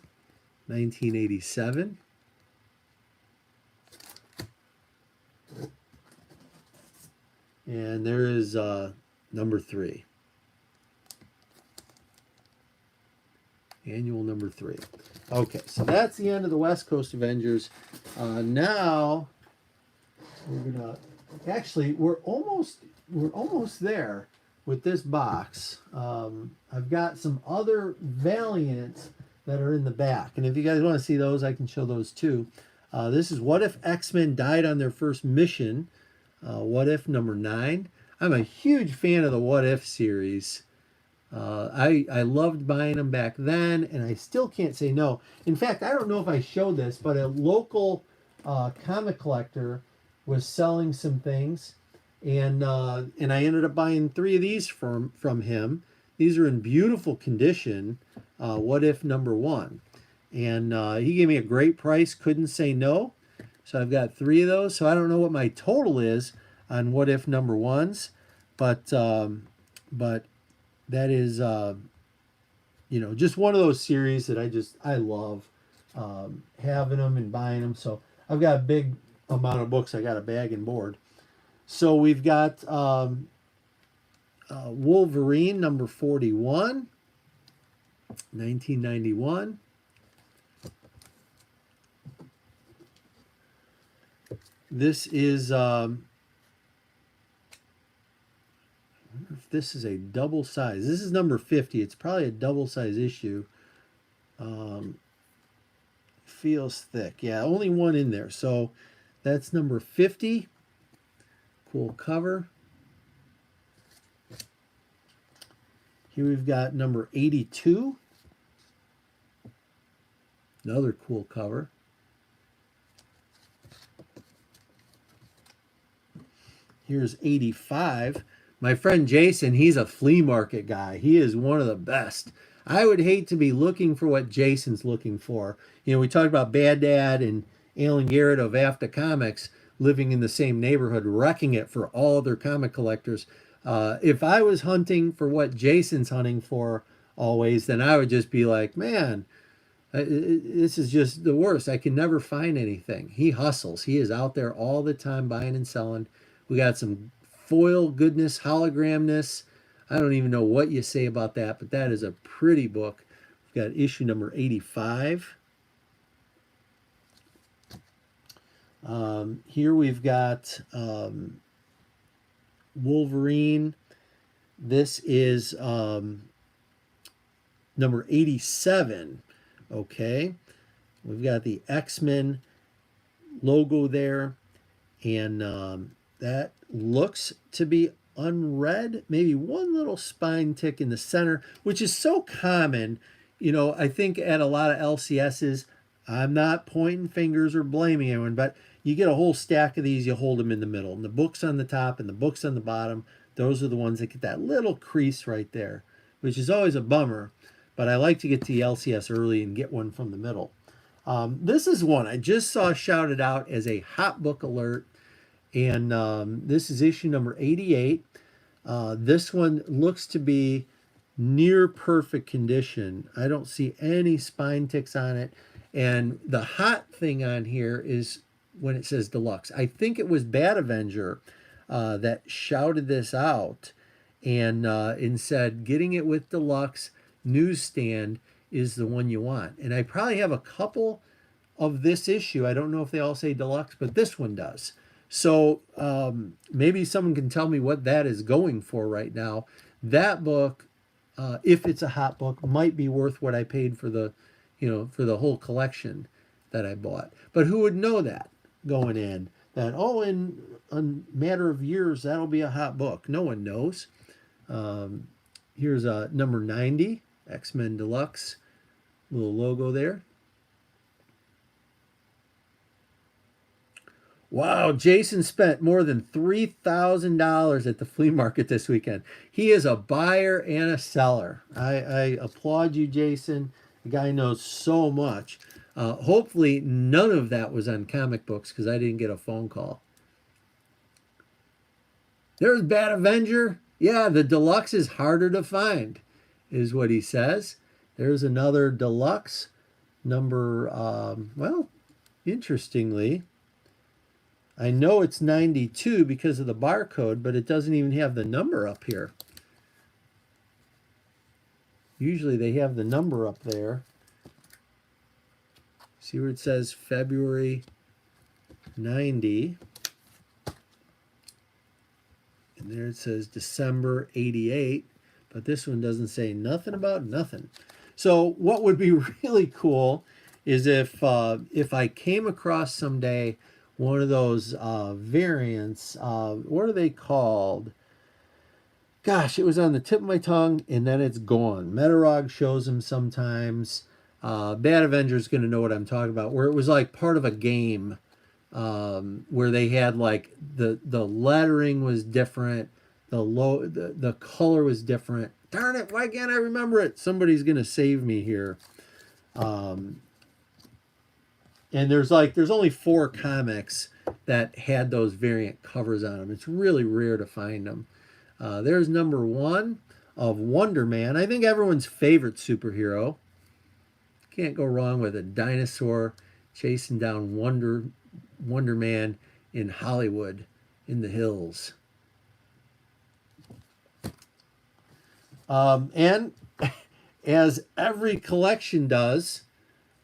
1987. And there is number 3. Annual number 3. Okay, so that's the end of the West Coast Avengers. Now we're gonna we're almost there with this box. I've got some other Valiants that are in the back, and if you guys want to see those, I can show those too. This is What If X-Men Died on Their First Mission. What If number 9. I'm a huge fan of the What If series. I loved buying them back then, and I still can't say no. In fact, I don't know if I showed this, but a local comic collector was selling some things, and I ended up buying 3 of these from him. These are in beautiful condition. What If number 1, and he gave me a great price. Couldn't say no. So I've got 3 of those. So I don't know what my total is on What If number 1s, but that is, you know, just one of those series that I love having them and buying them. So I've got a big amount of books. I got a bag and board. So we've got Wolverine number 41, 1991. This is I wonder if this is a double size. This is number 50. It's probably a double size issue. Feels thick. Yeah, only one in there. So that's number 50. Cool cover. Here we've got number 82. Another cool cover. Here's 85. My friend Jason, he's a flea market guy. He is one of the best. I would hate to be looking for what Jason's looking for. You know, we talked about Bad Dad and Alan Garrett of AFTA Comics living in the same neighborhood, wrecking it for all other comic collectors. If I was hunting for what Jason's hunting for always, then I would just be like, man, this is just the worst. I can never find anything. He hustles. He is out there all the time buying and selling. We got some foil goodness, hologramness. I don't even know what you say about that, but that is a pretty book. We've got issue number 85. Here we've got Wolverine. This is number 87. Okay. We've got the X-Men logo there. And that looks to be unread. Maybe one little spine tick in the center, which is so common. You know, I think at a lot of LCSs, I'm not pointing fingers or blaming anyone, but you get a whole stack of these, you hold them in the middle. And the books on the top and the books on the bottom, those are the ones that get that little crease right there, which is always a bummer. But I like to get to the LCS early and get one from the middle. This is one I just saw shouted out as a hot book alert. And this is issue number 88. This one looks to be near perfect condition. I don't see any spine ticks on it. And the hot thing on here is when it says deluxe. I think it was Bad Avenger that shouted this out and said getting it with deluxe newsstand is the one you want. And I probably have a couple of this issue. I don't know if they all say deluxe, but this one does. So maybe someone can tell me what that is going for right now. That book, if it's a hot book, might be worth what I paid for the, you know, for the whole collection that I bought. But who would know that going in? That, oh, in a matter of years, that'll be a hot book. No one knows. Here's number 90, X-Men Deluxe. Little logo there. Wow, Jason spent more than $3,000 at the flea market this weekend. He is a buyer and a seller. I applaud you, Jason. The guy knows so much. Hopefully none of that was on comic books because I didn't get a phone call. There's Bad Avenger. Yeah, the deluxe is harder to find, is what he says. There's another deluxe number, well, interestingly, I know it's 92 because of the barcode, but it doesn't even have the number up here. Usually they have the number up there. See where it says February 90. And there it says December 88. But this one doesn't say nothing about nothing. So what would be really cool is if I came across someday one of those variants, what are they called? Gosh, it was on the tip of my tongue, and then it's gone. Metarog shows them sometimes. Bad Avenger's going to know what I'm talking about, where it was like part of a game, where they had like the lettering was different, the color was different. Darn it, why can't I remember it? Somebody's going to save me here. And there's only 4 comics that had those variant covers on them. It's really rare to find them. There's number 1. of Wonder Man. I think everyone's favorite superhero. Can't go wrong with a dinosaur chasing down Wonder Man in Hollywood in the hills. And as every collection does,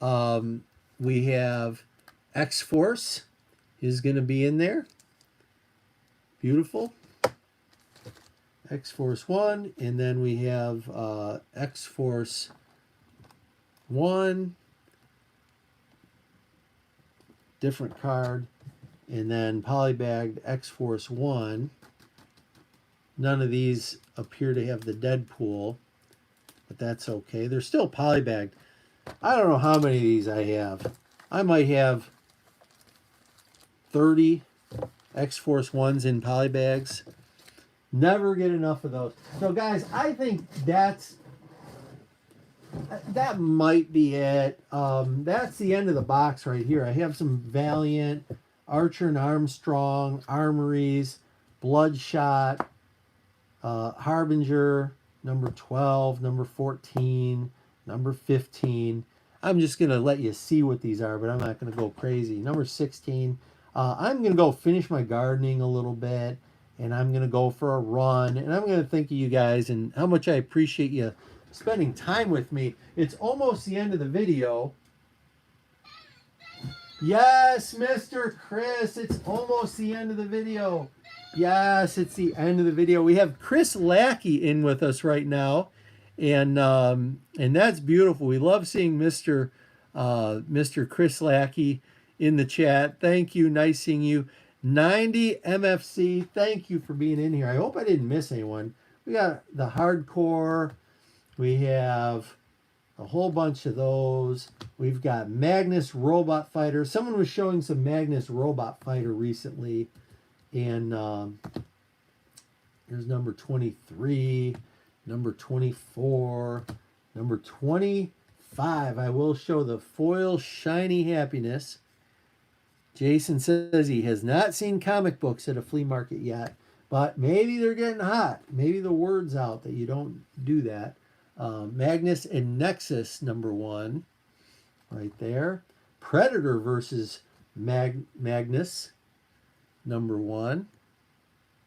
we have X-Force is going to be in there. Beautiful. X-Force 1, and then we have X-Force 1, different card, and then polybagged X-Force 1. None of these appear to have the Deadpool, but that's okay. They're still polybagged. I don't know how many of these I have. I might have 30 X-Force 1s in polybags. Never get enough of those. So guys, I think that might be it. That's the end of the box right here. I have some Valiant, Archer and Armstrong, Armories, Bloodshot, Harbinger, number 12, number 14, number 15. I'm just going to let you see what these are, but I'm not going to go crazy. Number 16. I'm going to go finish my gardening a little bit, and I'm going to go for a run, and I'm going to think of you guys and how much I appreciate you spending time with me. It's almost the end of the video. Yes, Mr. Chris, it's almost the end of the video. Yes, it's the end of the video. We have Chris Lackey in with us right now, and that's beautiful. We love seeing Mr. Chris Lackey in the chat. Thank you. Nice seeing you. 90 MFC, thank you for being in here. I hope I didn't miss anyone. We got the hardcore. We have a whole bunch of those. We've got Magnus Robot Fighter. Someone was showing some Magnus Robot Fighter recently. And here's number 23, number 24, number 25. I will show the foil Shiny Happiness. Jason says he has not seen comic books at a flea market yet, but maybe they're getting hot. Maybe the word's out that you don't do that. Magnus and Nexus, number 1, right there. Predator versus Magnus, number 1.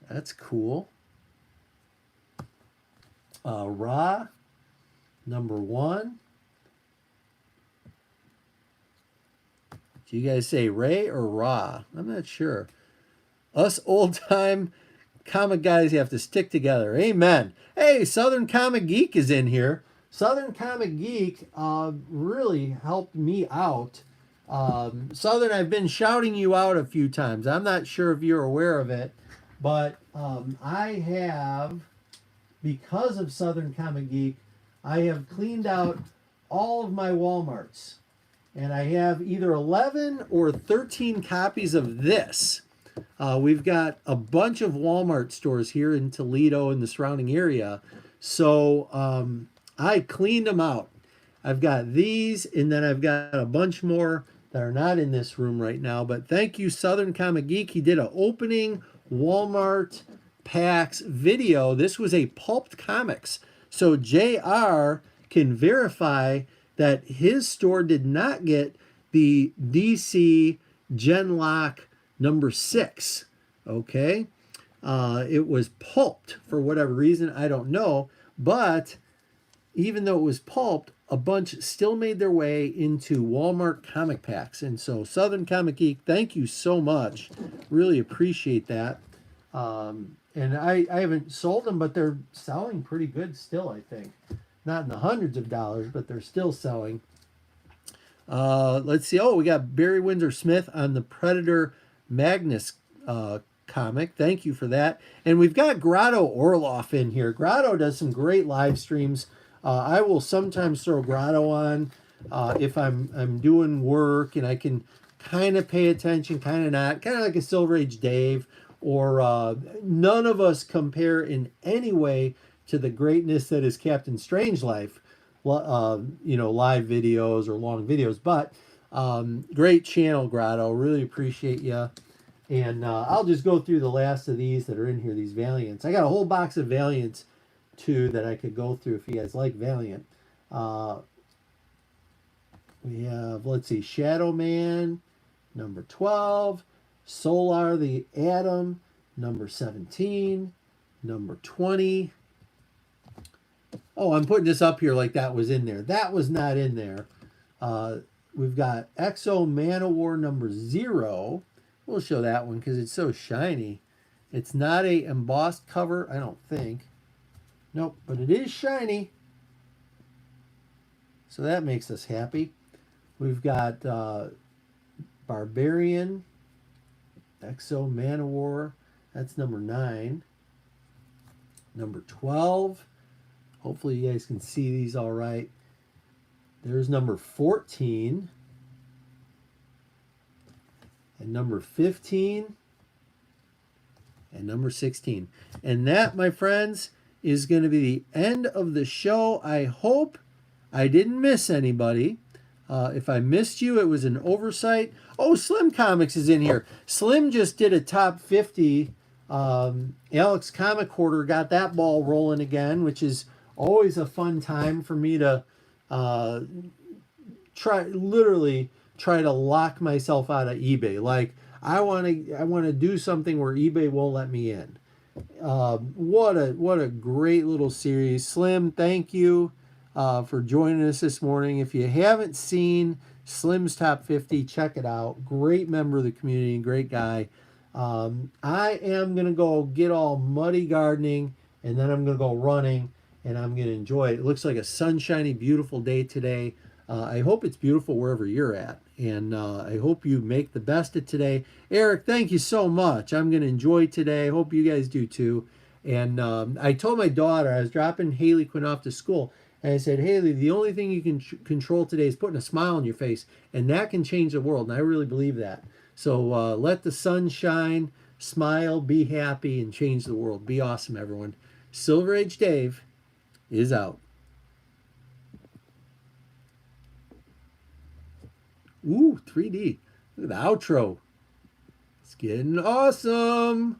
That's cool. Ra, number 1. Do you guys say Ray or Ra? I'm not sure. Us old-time comic guys have to stick together. Amen. Hey, Southern Comic Geek is in here. Southern Comic Geek really helped me out. Southern, I've been shouting you out a few times. I'm not sure if you're aware of it, but I have, because of Southern Comic Geek, I have cleaned out all of my Walmarts. And I have either 11 or 13 copies of this. We've got a bunch of Walmart stores here in Toledo and the surrounding area. So I cleaned them out. I've got these, and then I've got a bunch more that are not in this room right now. But thank you, Southern Comic Geek. He did an opening Walmart packs video. This was a pulped comics. So JR can verify that his store did not get the DC Genlock number 6. Okay. It was pulped for whatever reason. I don't know. But even though it was pulped, a bunch still made their way into Walmart comic packs. And so Southern Comic Geek, thank you so much. Really appreciate that. And I haven't sold them, but they're selling pretty good still, I think. Not in the hundreds of dollars, but they're still selling. Let's see. Oh, we got Barry Windsor Smith on the Predator Magnus comic. Thank you for that. And we've got Grotto Orloff in here. Grotto does some great live streams. I will sometimes throw Grotto on if I'm doing work and I can kind of pay attention, kind of not. Kind of like a Silver Age Dave. Or none of us compare in any way to the greatness that is Captain Strangelove, live videos or long videos. But great channel, Grotto. Really appreciate you. And I'll just go through the last of these that are in here, these Valiants. I got a whole box of Valiants two that I could go through if you guys like Valiant. We have, let's see, Shadow Man, number 12. Solar the Atom, number 17. Number 20. Oh, I'm putting this up here like that was in there. That was not in there. We've got Exo Manowar number 0. We'll show that one because it's so shiny. It's not a embossed cover, I don't think. Nope, but it is shiny. So that makes us happy. We've got Barbarian, Exo Manowar. That's number 9. Number 12. Hopefully you guys can see these all right. There's number 14. And number 15. And number 16. And that, my friends, is going to be the end of the show. I hope I didn't miss anybody. If I missed you, it was an oversight. Oh, Slim Comics is in here. Slim just did a top 50. Alex Comic Quarter got that ball rolling again, which is always a fun time for me to try to lock myself out of eBay. Like I want to do something where eBay won't let me in. What a great little series. Slim, thank you for joining us this morning. If you haven't seen Slim's Top 50, check it out. Great member of the community, great guy. I am going to go get all muddy gardening, and then I'm going to go running, and I'm going to enjoy it. It looks like a sunshiny, beautiful day today. I hope it's beautiful wherever you're at, and I hope you make the best of today. Eric, thank you so much. I'm going to enjoy today. I hope you guys do too. And I told my daughter, I was dropping Haley Quinn off to school, and I said, Haley, the only thing you can control today is putting a smile on your face, and that can change the world, and I really believe that. So let the sun shine, smile, be happy, and change the world. Be awesome, everyone. Silver Age Dave is out. Ooh, 3D. Look at the outro. It's getting awesome.